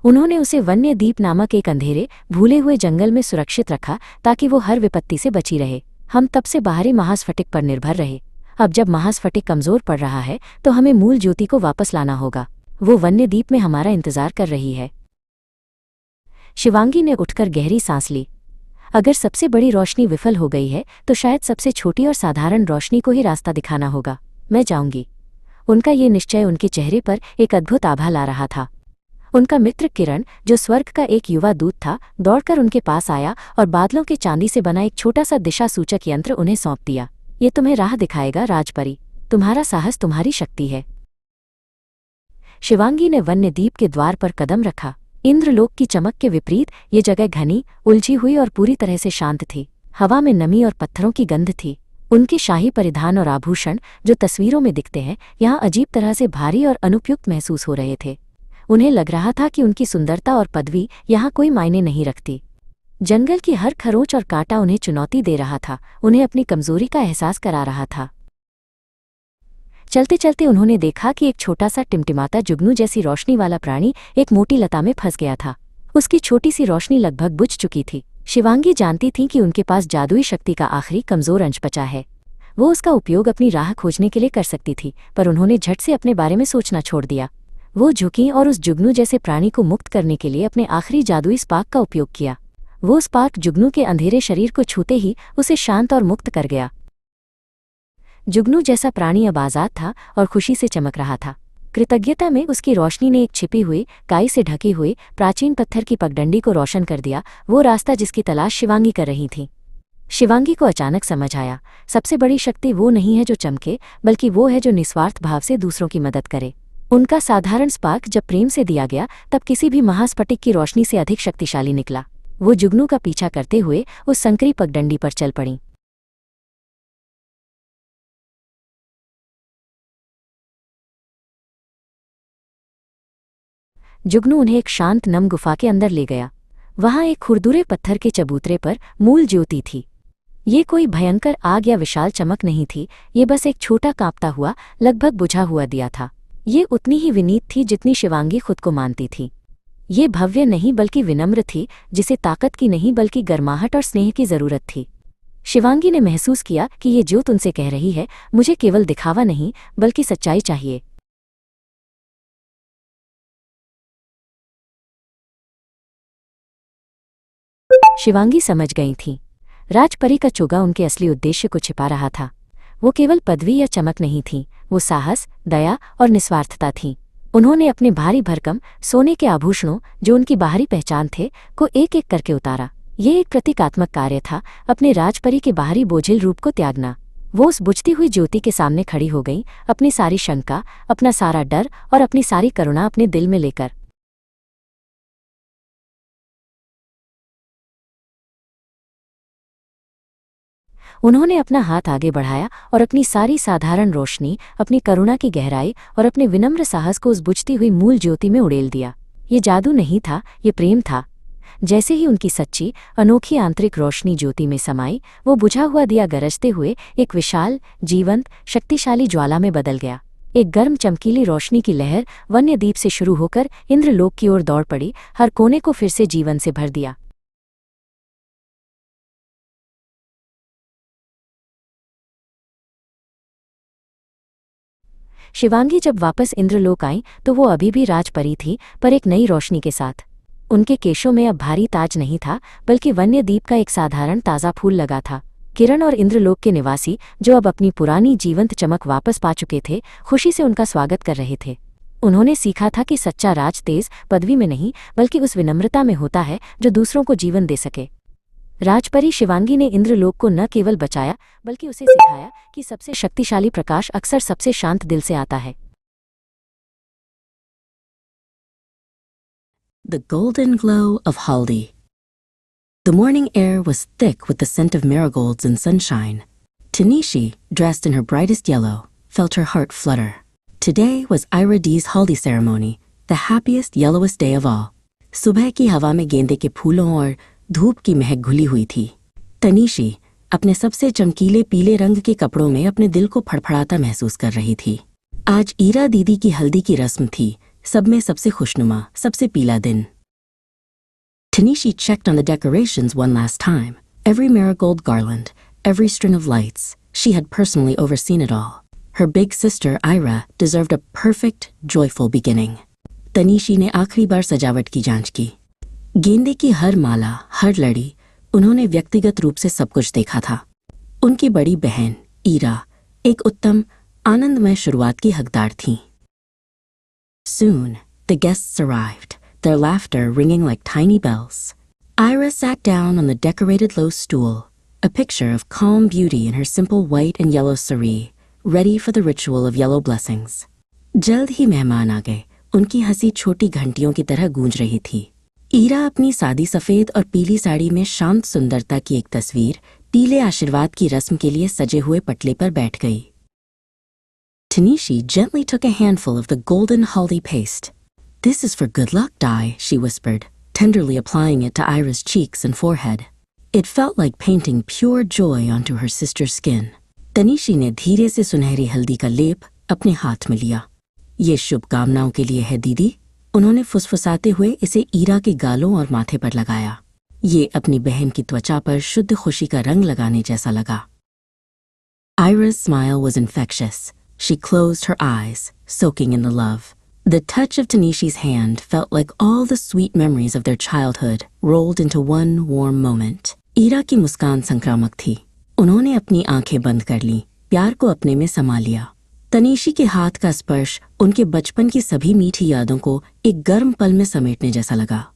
उन्होंने उसे वन्य द्वीप नामक एक अंधेरे भूले हुए जंगल में सुरक्षित रखा ताकि वो हर विपत्ति से बची रहे। हम तब से बाहरी महास्फटिक पर निर्भर रहे। अब जब महास्फटिक कमजोर पड़ रहा है तो हमें मूल ज्योति को वापस लाना होगा। वो वन्य द्वीप में हमारा इंतजार कर रही है। शिवांगी ने उठकर गहरी सांस ली। अगर सबसे बड़ी रोशनी विफल हो गई है तो शायद सबसे छोटी और साधारण रोशनी को ही रास्ता दिखाना होगा। मैं जाऊंगी। उनका ये निश्चय उनके चेहरे पर एक अद्भुत आभा ला रहा था। उनका मित्र किरण, जो स्वर्ग का एक युवा दूत था, दौड़कर उनके पास आया और बादलों के चांदी से बना एक छोटा सा दिशा सूचक यंत्र उन्हें सौंप दिया। ये तुम्हें राह दिखाएगा राजपरी। तुम्हारा साहस तुम्हारी शक्ति है। शिवांगी ने वन्य द्वीप के द्वार पर कदम रखा। इंद्रलोक की चमक के विपरीत ये जगह घनी, उलझी हुई और पूरी तरह से शांत थी। हवा में नमी और पत्थरों की गंध थी। उनके शाही परिधान और आभूषण, जो तस्वीरों में दिखते हैं, यहाँ अजीब तरह से भारी और अनुपयुक्त महसूस हो रहे थे। उन्हें लग रहा था कि उनकी सुंदरता और पदवी यहाँ कोई मायने नहीं रखती। जंगल की हर खरोंच और कांटा उन्हें चुनौती दे रहा था, उन्हें अपनी कमजोरी का एहसास करा रहा था। चलते चलते उन्होंने देखा कि एक छोटा सा टिमटिमाता जुगनू जैसी रोशनी वाला प्राणी एक मोटी लता में फंस गया था। उसकी छोटी सी रोशनी लगभग बुझ चुकी थी। शिवांगी जानती थी कि उनके पास जादुई शक्ति का आखिरी कमजोर अंश बचा है। वो उसका उपयोग अपनी राह खोजने के लिए कर सकती थी, पर उन्होंने झट से अपने बारे में सोचना छोड़ दिया। वो झुकी और उस जुगनू जैसे प्राणी को मुक्त करने के लिए अपने आखिरी जादुई स्पार्क का उपयोग किया। वो स्पार्क जुगनू के अंधेरे शरीर को छूते ही उसे शांत और मुक्त कर गया। जुगनू जैसा प्राणी अब आजाद था और खुशी से चमक रहा था। कृतज्ञता में उसकी रोशनी ने एक छिपी हुई, काई से ढकी हुई प्राचीन पत्थर की पगडंडी को रोशन कर दिया, वो रास्ता जिसकी तलाश शिवांगी कर रही थी। शिवांगी को अचानक समझ आया, सबसे बड़ी शक्ति वो नहीं है जो चमके, बल्कि वो है जो निस्वार्थ भाव से दूसरों की मदद करे। उनका साधारण स्पार्क जब प्रेम से दिया गया तब किसी भी महास्फटिक की रोशनी से अधिक शक्तिशाली निकला। वो जुगनू का पीछा करते हुए उस संकरी पगडंडी पर चल पड़ी। जुगनू उन्हें एक शांत नम गुफा के अंदर ले गया। वहां एक खुरदुरे पत्थर के चबूतरे पर मूल ज्योति थी। ये कोई भयंकर आग या विशाल चमक नहीं थी, ये बस एक छोटा कांपता हुआ, लगभग बुझा हुआ दिया था। ये उतनी ही विनीत थी जितनी शिवांगी खुद को मानती थी। ये भव्य नहीं बल्कि विनम्र थी, जिसे ताकत की नहीं बल्कि गर्माहट और स्नेह की जरूरत थी। शिवांगी ने महसूस किया कि ये ज्योत उनसे कह रही है, मुझे केवल दिखावा नहीं बल्कि सच्चाई चाहिए। शिवांगी समझ गई थी, राजपरी का चोगा उनके असली उद्देश्य को छिपा रहा था। वो केवल पदवी या चमक नहीं थी, वो साहस, दया और निस्वार्थता थी। उन्होंने अपने भारी भरकम सोने के आभूषणों, जो उनकी बाहरी पहचान थे, को एक एक करके उतारा। ये एक प्रतीकात्मक कार्य था, अपने राजपरी के बाहरी बोझिल रूप को त्यागना। वो उस बुझती हुई ज्योति के सामने खड़ी हो गई, अपनी सारी शंका, अपना सारा डर और अपनी सारी करुणा अपने दिल में लेकर। उन्होंने अपना हाथ आगे बढ़ाया और अपनी सारी साधारण रोशनी, अपनी करुणा की गहराई और अपने विनम्र साहस को उस बुझती हुई मूल ज्योति में उड़ेल दिया। ये जादू नहीं था, ये प्रेम था। जैसे ही उनकी सच्ची, अनोखी आंतरिक रोशनी ज्योति में समाई, वो बुझा हुआ दिया गरजते हुए एक विशाल, जीवंत, शक्तिशाली ज्वाला में बदल गया। एक गर्म चमकीली रोशनी की लहर वन्य द्वीप से शुरू होकर इंद्रलोक की ओर दौड़ पड़ी, हर कोने को फिर से जीवन से भर दिया। शिवांगी जब वापस इंद्रलोक आई तो वो अभी भी राजपरी थी, पर एक नई रोशनी के साथ। उनके केशों में अब भारी ताज नहीं था, बल्कि वन्य द्वीप का एक साधारण ताज़ा फूल लगा था। किरण और इंद्रलोक के निवासी, जो अब अपनी पुरानी जीवंत चमक वापस पा चुके थे, खुशी से उनका स्वागत कर रहे थे। उन्होंने सीखा था कि सच्चा राज तेज पदवी में नहीं बल्कि उस विनम्रता में होता है जो दूसरों को जीवन दे सके। राजपरी शिवांगी ने इंद्रलोक को न केवल बचाया बल्कि उसे सिखाया कि सबसे शक्तिशाली प्रकाश अक्सर सबसे शांत दिल से आता है। The golden glow of Haldi. The morning air was thick with the scent of marigolds and sunshine. Tanishi, dressed in her brightest yellow, felt her heart flutter. Today was Ira D's Haldi ceremony, the happiest, yellowest day of all. सुबह की हवा में गेंदे के फूलों और धूप की महक घुली हुई थी। तनीशी अपने सबसे चमकीले पीले रंग के कपड़ों में अपने दिल को फड़फड़ाता महसूस कर रही थी। आज ईरा दीदी की हल्दी की रस्म थी, सब में सबसे खुशनुमा, सबसे पीला दिन. Tanishi checked on the decorations one last time. Every marigold garland, every string of lights. She had personally overseen it all. Her big sister, Ira, deserved a perfect, joyful beginning. Tanishi ने आखिरी बार सजावट की जांच की. गेंदे की हर माला, हर लड़ी, उन्होंने व्यक्तिगत रूप से सब कुछ देखा था. उनकी बड़ी बहन, ईरा, एक उत्तम, आनंदमय शुरुआत की हकदार थी. Soon, the guests arrived, their laughter ringing like tiny bells. Ira sat down on the decorated low stool, a picture of calm beauty in her simple white and yellow saree, ready for the ritual of yellow blessings. जल्द ही मेहमान आ गए. उनकी हंसी छोटी घंटियों की तरह गूंज रही थी. ईरा अपनी सादी सफेद और पीली साड़ी में शांत सुंदरता की एक तस्वीर पीले आशीर्वाद की रस्म के लिए सजे हुए पटले पर बैठ गई. Tanishi gently took a handful of the golden haldi paste. "This is for good luck, Di," she whispered, tenderly applying it to Ira's cheeks and forehead. It felt like painting pure joy onto her sister's skin. Tanishi ने धीरे से सुनहरी हल्दी का लेप अपने हाथ में लिया. ये शुभकामनाओं के लिए है दीदी. उन्होंने फुसफुसाते हुए इसे ईरा के गालों और माथे पर लगाया. ये अपनी बहन की त्वचा पर शुद्ध खुशी का रंग लगाने जैसा लगा. Ira's smile was infectious. She closed her eyes, soaking in the love. The touch of Tanishi's hand felt like all the sweet memories of their childhood rolled into one warm moment. Ira की मुस्कान संक्रामक थी. उन्होंने अपनी आंखें बंद कर लीं, प्यार को अपने में समा लिया. तनीशी के हाथ का स्पर्श उनके बचपन की सभी मीठी यादों को एक गर्म पल में समेटने जैसा लगा.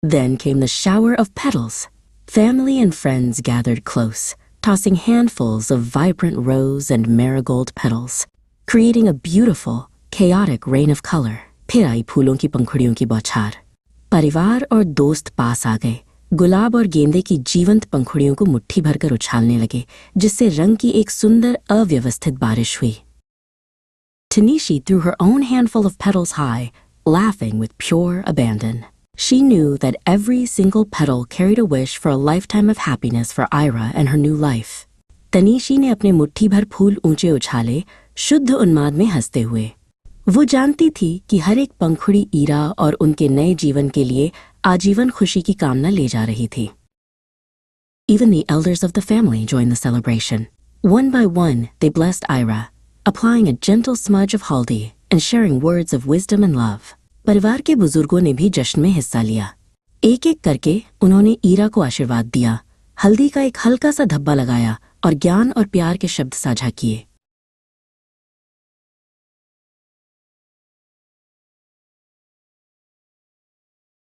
Then came the shower of petals. Family and friends gathered close, tossing handfuls of vibrant rose and marigold petals, creating a beautiful, chaotic rain of color. फिर आई फूलों की पंखुड़ियों की बौछार. परिवार और दोस्त पास आ गए. गुलाब और गेंदे की जीवंत पंखुड़ियों को मुट्ठी भरकर उछालने लगे, जिससे रंग की एक सुंदर अव्यवस्थित बारिश हुई. Tanishi threw her own handful of petals high, laughing with pure abandon. She knew that every single petal carried a wish for a lifetime of happiness for Ira and her new life. Tanishi ने अपने मुट्ठी भर फूल ऊंचे उछाले, शुद्ध उन्माद में हंसते हुए. वो जानती थी कि हर एक पंखुड़ी ईरा और उनके नए जीवन के लिए आजीवन खुशी की कामना ले जा रही थी. Even the elders of the family joined the celebration. One by one, they blessed Ira, applying a gentle smudge of haldi and sharing words of wisdom and love. परिवार के बुजुर्गों ने भी जश्न में हिस्सा लिया. एक-एक करके उन्होंने ईरा को आशीर्वाद दिया, हल्दी का एक हल्का सा धब्बा लगाया और ज्ञान और प्यार के शब्द साझा किए.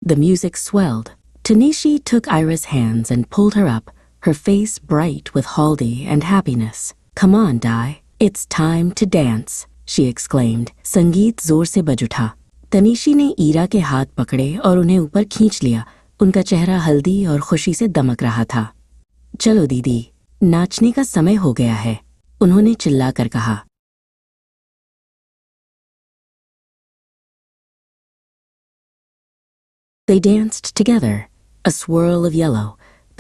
The music swelled. Tanishi took Ira's hands and pulled her up, her face bright with haldi and happiness. "Come on, Di. It's time to dance," she exclaimed. संगीत जोर से बज उठा. तनीशी ने ईरा के हाथ पकड़े और उन्हें ऊपर खींच लिया. उनका चेहरा हल्दी और खुशी से दमक रहा था. "चलो दीदी, नाचने का समय हो गया है," उन्होंने चिल्लाकर कहा. They danced together, a swirl of yellow,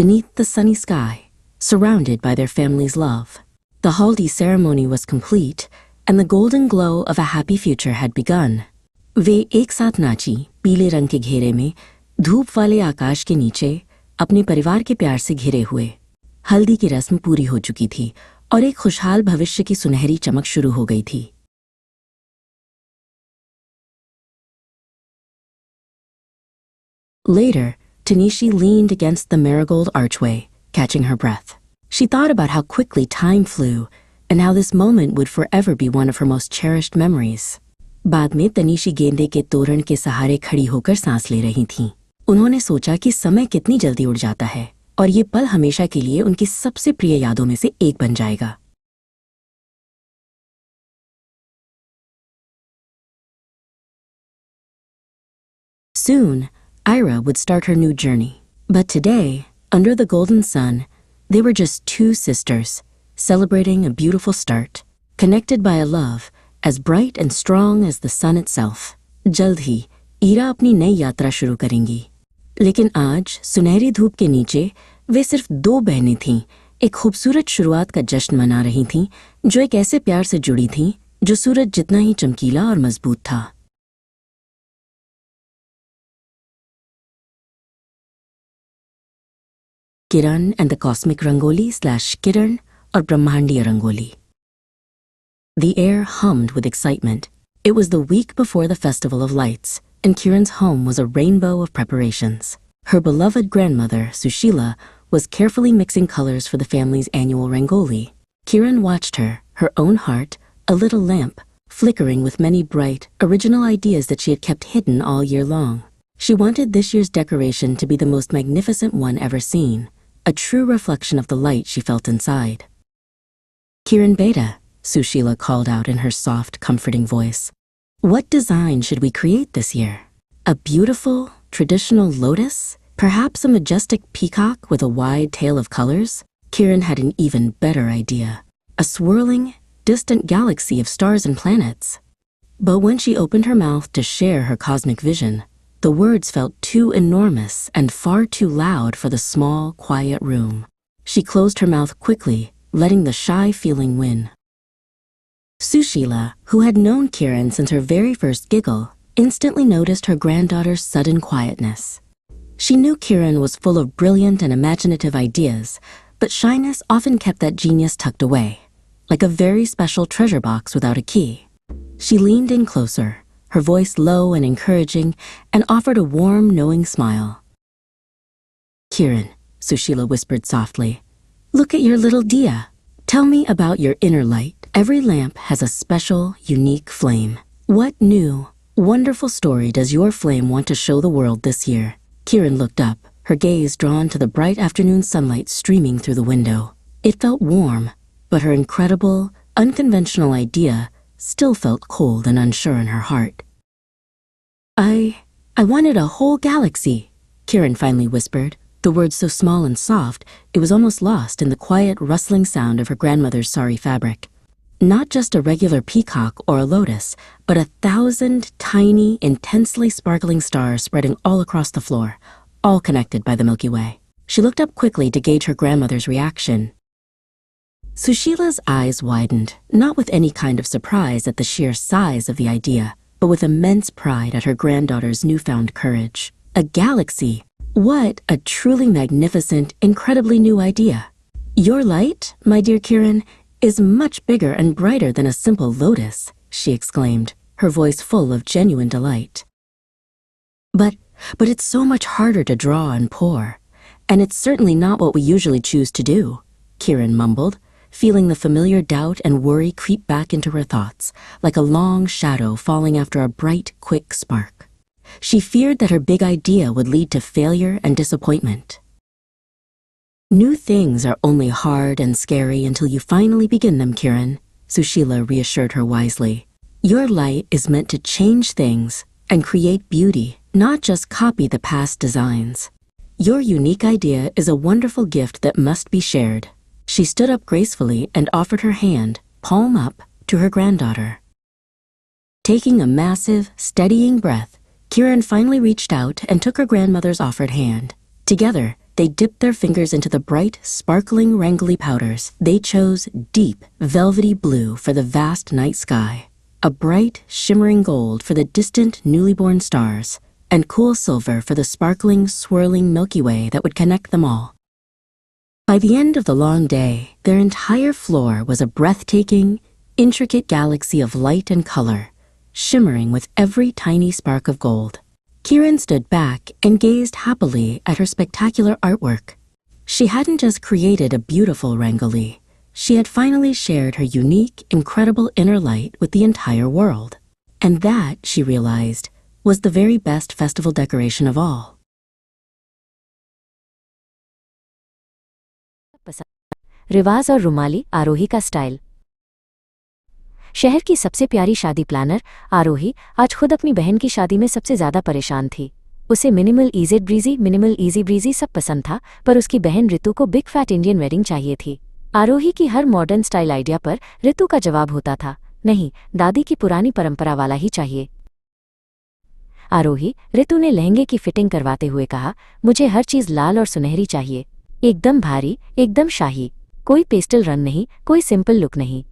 beneath the sunny sky, surrounded by their family's love. The haldi ceremony was complete, and the golden glow of a happy future had begun. वे एक साथ नाची, पीले रंग के घेरे में, धूप वाले आकाश के नीचे, अपने परिवार के प्यार से घिरे हुए. हल्दी की रस्म पूरी हो चुकी थी और एक खुशहाल भविष्य की सुनहरी चमक शुरू हो गई थी. Later, Tanishi leaned against the marigold archway, catching her breath. She thought about how quickly time flew and how this moment would forever be one of her most cherished memories. बाद में तनीशी गेंदे के तोरण के सहारे खड़ी होकर सांस ले रही थीं. उन्होंने सोचा कि समय कितनी जल्दी उड़ जाता है और ये पल हमेशा के लिए उनकी सबसे प्रिय यादों में से एक बन जाएगा. Soon, Ira would start her new journey. But today, under the golden sun, they were just two sisters, celebrating a beautiful start, connected by a love as bright and strong as the sun itself. जल्द ही ईरा अपनी नई यात्रा शुरू करेंगी. लेकिन आज सुनहरी धूप के नीचे वे सिर्फ दो बहनें थीं, एक खूबसूरत शुरुआत का जश्न मना रही थीं, जो एक ऐसे प्यार से जुड़ी थीं जो सूरज जितना ही चमकीला और मजबूत था. Kiran and the Cosmic Rangoli / Kiran or Brahmandiya Rangoli. The air hummed with excitement. It was the week before the Festival of Lights, and Kiran's home was a rainbow of preparations. Her beloved grandmother, Sushila, was carefully mixing colors for the family's annual Rangoli. Kiran watched her own heart, a little lamp, flickering with many bright, original ideas that she had kept hidden all year long. She wanted this year's decoration to be the most magnificent one ever seen, a true reflection of the light she felt inside. "Kiran Beta," Sushila called out in her soft, comforting voice. "What design should we create this year? A beautiful, traditional lotus? Perhaps a majestic peacock with a wide tail of colors?" Kiran had an even better idea. A swirling, distant galaxy of stars and planets. But when she opened her mouth to share her cosmic vision, the words felt too enormous and far too loud for the small, quiet room. She closed her mouth quickly, letting the shy feeling win. Sushila, who had known Kiran since her very first giggle, instantly noticed her granddaughter's sudden quietness. She knew Kiran was full of brilliant and imaginative ideas, but shyness often kept that genius tucked away, like a very special treasure box without a key. She leaned in closer, her voice low and encouraging, and offered a warm, knowing smile. "Kiran," Sushila whispered softly, "look at your little diya. Tell me about your inner light. Every lamp has a special, unique flame. What new, wonderful story does your flame want to show the world this year?" Kiran looked up, her gaze drawn to the bright afternoon sunlight streaming through the window. It felt warm, but her incredible, unconventional idea still felt cold and unsure in her heart. I wanted a whole galaxy," Kiran finally whispered, the words so small and soft it was almost lost in the quiet, rustling sound of her grandmother's sari fabric. Not just a regular peacock or a lotus, but 1,000 tiny, intensely sparkling stars spreading all across the floor, all connected by the Milky Way. She looked up quickly to gauge her grandmother's reaction. Sushila's eyes widened, not with any kind of surprise at the sheer size of the idea, but with immense pride at her granddaughter's newfound courage. A galaxy! What a truly magnificent, incredibly new idea. "Your light, my dear Kiran, is much bigger and brighter than a simple lotus," she exclaimed, her voice full of genuine delight. But it's so much harder to draw and pour, and it's certainly not what we usually choose to do," Kiran mumbled, feeling the familiar doubt and worry creep back into her thoughts, like a long shadow falling after a bright, quick spark. She feared that her big idea would lead to failure and disappointment. "New things are only hard and scary until you finally begin them, Kiran," Sushila reassured her wisely. "Your light is meant to change things and create beauty, not just copy the past designs. Your unique idea is a wonderful gift that must be shared." She stood up gracefully and offered her hand, palm up, to her granddaughter. Taking a massive, steadying breath, Kiran finally reached out and took her grandmother's offered hand. Together, they dipped their fingers into the bright, sparkling Rangoli powders. They chose deep, velvety blue for the vast night sky, a bright, shimmering gold for the distant, newly born stars, and cool silver for the sparkling, swirling Milky Way that would connect them all. By the end of the long day, their entire floor was a breathtaking, intricate galaxy of light and color, shimmering with every tiny spark of gold. Kiran stood back and gazed happily at her spectacular artwork. She hadn't just created a beautiful Rangoli, she had finally shared her unique, incredible inner light with the entire world. And that, she realized, was the very best festival decoration of all. रिवाज और रुमाली आरोही का style. शहर की सबसे प्यारी शादी planner आरोही आज खुद अपनी बहन की शादी में सबसे ज्यादा परेशान थी। उसे मिनिमल इजी ब्रीजी सब पसंद था, पर उसकी बहन रितु को बिग फैट इंडियन वेडिंग चाहिए थी। आरोही की हर मॉडर्न स्टाइल आइडिया पर रितु का जवाब होता था, नहीं, दादी की पुरानी परंपरा वाला ही चाहिए। आरोही, रितु ने लहंगे की फिटिंग करवाते हुए कहा, मुझे हर चीज लाल और सुनहरी चाहिए, एकदम भारी, एकदम शाही, कोई पेस्टल रंग नहीं, कोई सिंपल लुक नहीं।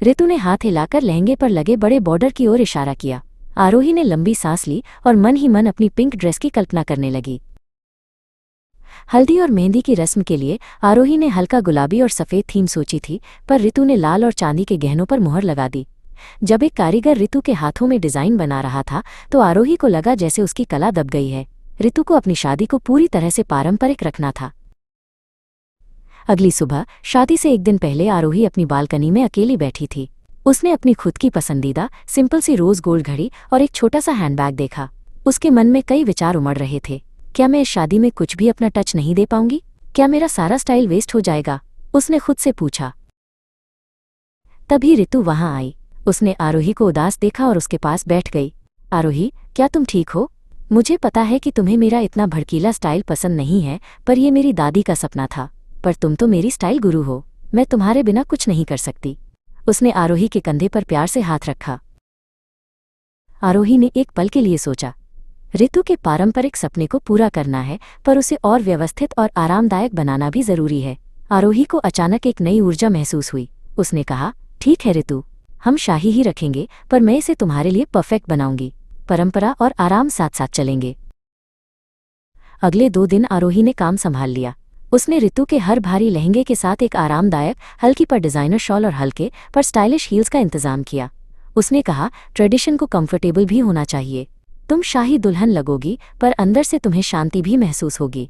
रितु ने हाथ हिलाकर लहंगे पर लगे बड़े बॉर्डर की ओर इशारा किया। आरोही ने लंबी सांस ली और मन ही मन अपनी पिंक ड्रेस की कल्पना करने लगी। हल्दी और मेहंदी की रस्म के लिए आरोही ने हल्का गुलाबी और सफ़ेद थीम सोची थी, पर ऋतु ने लाल और चांदी के गहनों पर मुहर लगा दी। जब एक कारीगर ऋतु के हाथों में डिज़ाइन बना रहा था तो आरोही को लगा जैसे उसकी कला दब गई है। ऋतु को अपनी शादी को पूरी तरह से पारंपरिक रखना था। अगली सुबह शादी से एक दिन पहले आरोही अपनी बालकनी में अकेली बैठी थी। उसने अपनी खुद की पसंदीदा सिंपल सी रोज गोल्ड घड़ी और एक छोटा सा हैंडबैग देखा। उसके मन में कई विचार उमड़ रहे थे। क्या मैं इस शादी में कुछ भी अपना टच नहीं दे पाऊंगी? क्या मेरा सारा स्टाइल वेस्ट हो जाएगा? उसने खुद से पूछा। तभी ऋतु वहां आई। उसने आरोही को उदास देखा और उसके पास बैठ गई। आरोही, क्या तुम ठीक हो? मुझे पता है कि तुम्हें मेरा इतना भड़कीला स्टाइल पसंद नहीं है, पर यह मेरी दादी का सपना था। पर तुम तो मेरी स्टाइल गुरु हो, मैं तुम्हारे बिना कुछ नहीं कर सकती। उसने आरोही के कंधे पर प्यार से हाथ रखा। आरोही ने एक पल के लिए सोचा। ऋतु के पारंपरिक सपने को पूरा करना है, पर उसे और व्यवस्थित और आरामदायक बनाना भी जरूरी है। आरोही को अचानक एक नई ऊर्जा महसूस हुई। उसने कहा, ठीक है ऋतु, हम शाही ही रखेंगे, पर मैं इसे तुम्हारे लिए परफेक्ट बनाऊंगी। परंपरा और आराम साथ साथ चलेंगे। अगले 2 दिन आरोही ने काम संभाल लिया। उसने ऋतु के हर भारी लहंगे के साथ एक आरामदायक हल्की पर डिजाइनर शॉल और हल्के पर स्टाइलिश हील्स का इंतजाम किया। उसने कहा, ट्रेडिशन को कंफर्टेबल भी होना चाहिए। तुम शाही दुल्हन लगोगी, पर अंदर से तुम्हें शांति भी महसूस होगी।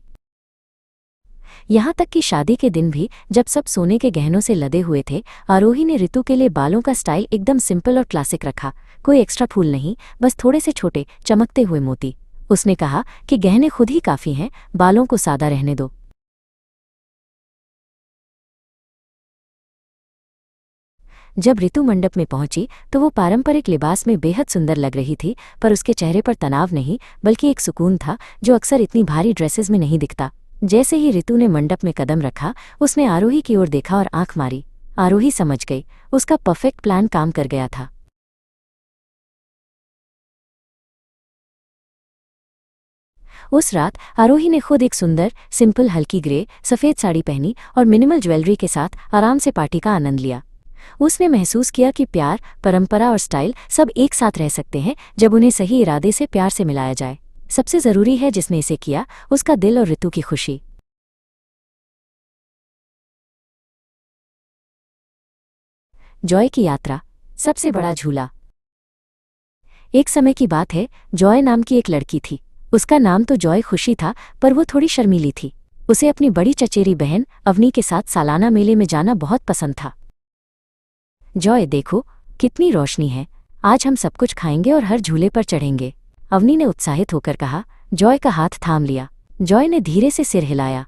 यहाँ तक कि शादी के दिन भी, जब सब सोने के गहनों से लदे हुए थे, आरोही ने ऋतु के लिए बालों का स्टाइल एकदम सिंपल और क्लासिक रखा। कोई एक्स्ट्रा फूल नहीं, बस थोड़े से छोटे चमकते हुए मोती। उसने कहा कि गहने खुद ही काफी हैं, बालों को सादा रहने दो। जब ऋतु मंडप में पहुंची तो वो पारंपरिक लिबास में बेहद सुंदर लग रही थी, पर उसके चेहरे पर तनाव नहीं, बल्कि एक सुकून था जो अक्सर इतनी भारी ड्रेसेस में नहीं दिखता। जैसे ही ऋतु ने मंडप में कदम रखा, उसने आरोही की ओर देखा और आंख मारी। आरोही समझ गई, उसका परफेक्ट प्लान काम कर गया था। उस रात आरोही ने खुद एक सुंदर सिंपल हल्की ग्रे सफ़ेद साड़ी पहनी और मिनिमल ज्वेलरी के साथ आराम से पार्टी का आनंद लिया। उसने महसूस किया कि प्यार, परंपरा और स्टाइल सब एक साथ रह सकते हैं जब उन्हें सही इरादे से प्यार से मिलाया जाए। सबसे जरूरी है जिसने इसे किया, उसका दिल और ऋतु की खुशी। जॉय की यात्रा, सबसे बड़ा झूला। एक समय की बात है, जॉय नाम की एक लड़की थी। उसका नाम तो जॉय खुशी था, पर वो थोड़ी शर्मीली थी। उसे अपनी बड़ी चचेरी बहन अवनी के साथ सालाना मेले में जाना बहुत पसंद था। जॉय, देखो कितनी रोशनी है, आज हम सब कुछ खाएंगे और हर झूले पर चढ़ेंगे। अवनी ने उत्साहित होकर कहा। जॉय का हाथ थाम लिया। जॉय ने धीरे से सिर हिलाया।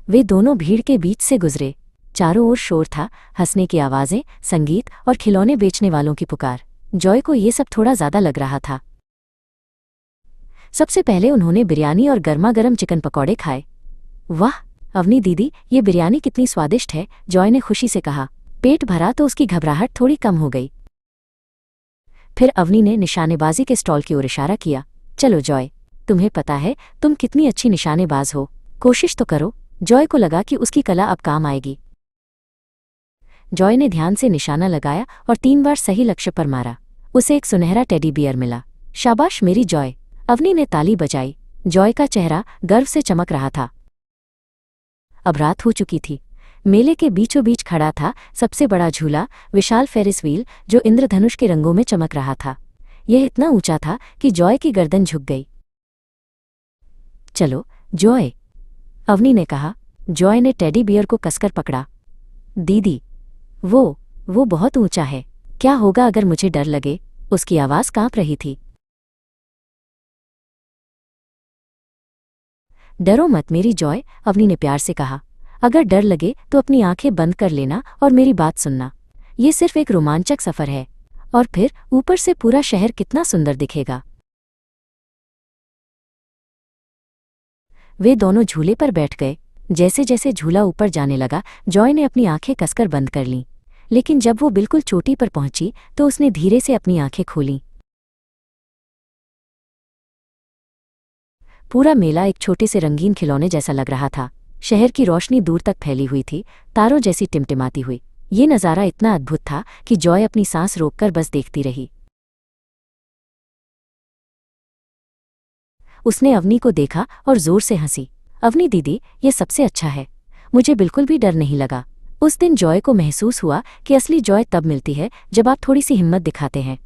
वे दोनों भीड़ के बीच से गुजरे। चारों ओर शोर था, हंसने की आवाजें, संगीत और खिलौने बेचने वालों की पुकार। जॉय को ये सब थोड़ा ज्यादा लग रहा था। सबसे पहले उन्होंने बिरयानी और गर्मा गर्म चिकन पकौड़े खाए। वाह अवनी दीदी, ये बिरयानी कितनी स्वादिष्ट है, जॉय ने खुशी से कहा। पेट भरा तो उसकी घबराहट थोड़ी कम हो गई। फिर अवनी ने निशानेबाजी के स्टॉल की ओर इशारा किया। चलो जॉय, तुम्हें पता है तुम कितनी अच्छी निशानेबाज हो, कोशिश तो करो। जॉय को लगा कि उसकी कला अब काम आएगी। जॉय ने ध्यान से निशाना लगाया और 3 बार सही लक्ष्य पर मारा। उसे एक सुनहरा टेडी बियर मिला। शाबाश मेरी जॉय, अवनी ने ताली बजाई। जॉय का चेहरा गर्व से चमक रहा था। अब रात हो चुकी थी। मेले के बीचों बीच खड़ा था सबसे बड़ा झूला, विशाल फेरिस व्हील जो इंद्रधनुष के रंगों में चमक रहा था। यह इतना ऊंचा था कि जॉय की गर्दन झुक गई। चलो जॉय, अवनी ने कहा। जॉय ने टेडी बियर को कसकर पकड़ा। दीदी, वो बहुत ऊंचा है, क्या होगा अगर मुझे डर लगे? उसकी आवाज कांप रही थी। डरो मत मेरी जॉय, अवनी ने प्यार से कहा। अगर डर लगे तो अपनी आंखें बंद कर लेना और मेरी बात सुनना। ये सिर्फ एक रोमांचक सफर है, और फिर ऊपर से पूरा शहर कितना सुंदर दिखेगा। वे दोनों झूले पर बैठ गए। जैसे जैसे झूला ऊपर जाने लगा, जॉय ने अपनी आंखें कसकर बंद कर लीं। लेकिन जब वो बिल्कुल चोटी पर पहुंची तो उसने धीरे से अपनी आंखें खोलीं। पूरा मेला एक छोटे से रंगीन खिलौने जैसा लग रहा था। शहर की रोशनी दूर तक फैली हुई थी, तारों जैसी टिमटिमाती हुई। ये नज़ारा इतना अद्भुत था कि जॉय अपनी सांस रोककर बस देखती रही। उसने अवनी को देखा और जोर से हंसी। अवनी दीदी, ये सबसे अच्छा है, मुझे बिल्कुल भी डर नहीं लगा। उस दिन जॉय को महसूस हुआ कि असली जॉय तब मिलती है जब आप थोड़ी सी हिम्मत दिखाते हैं।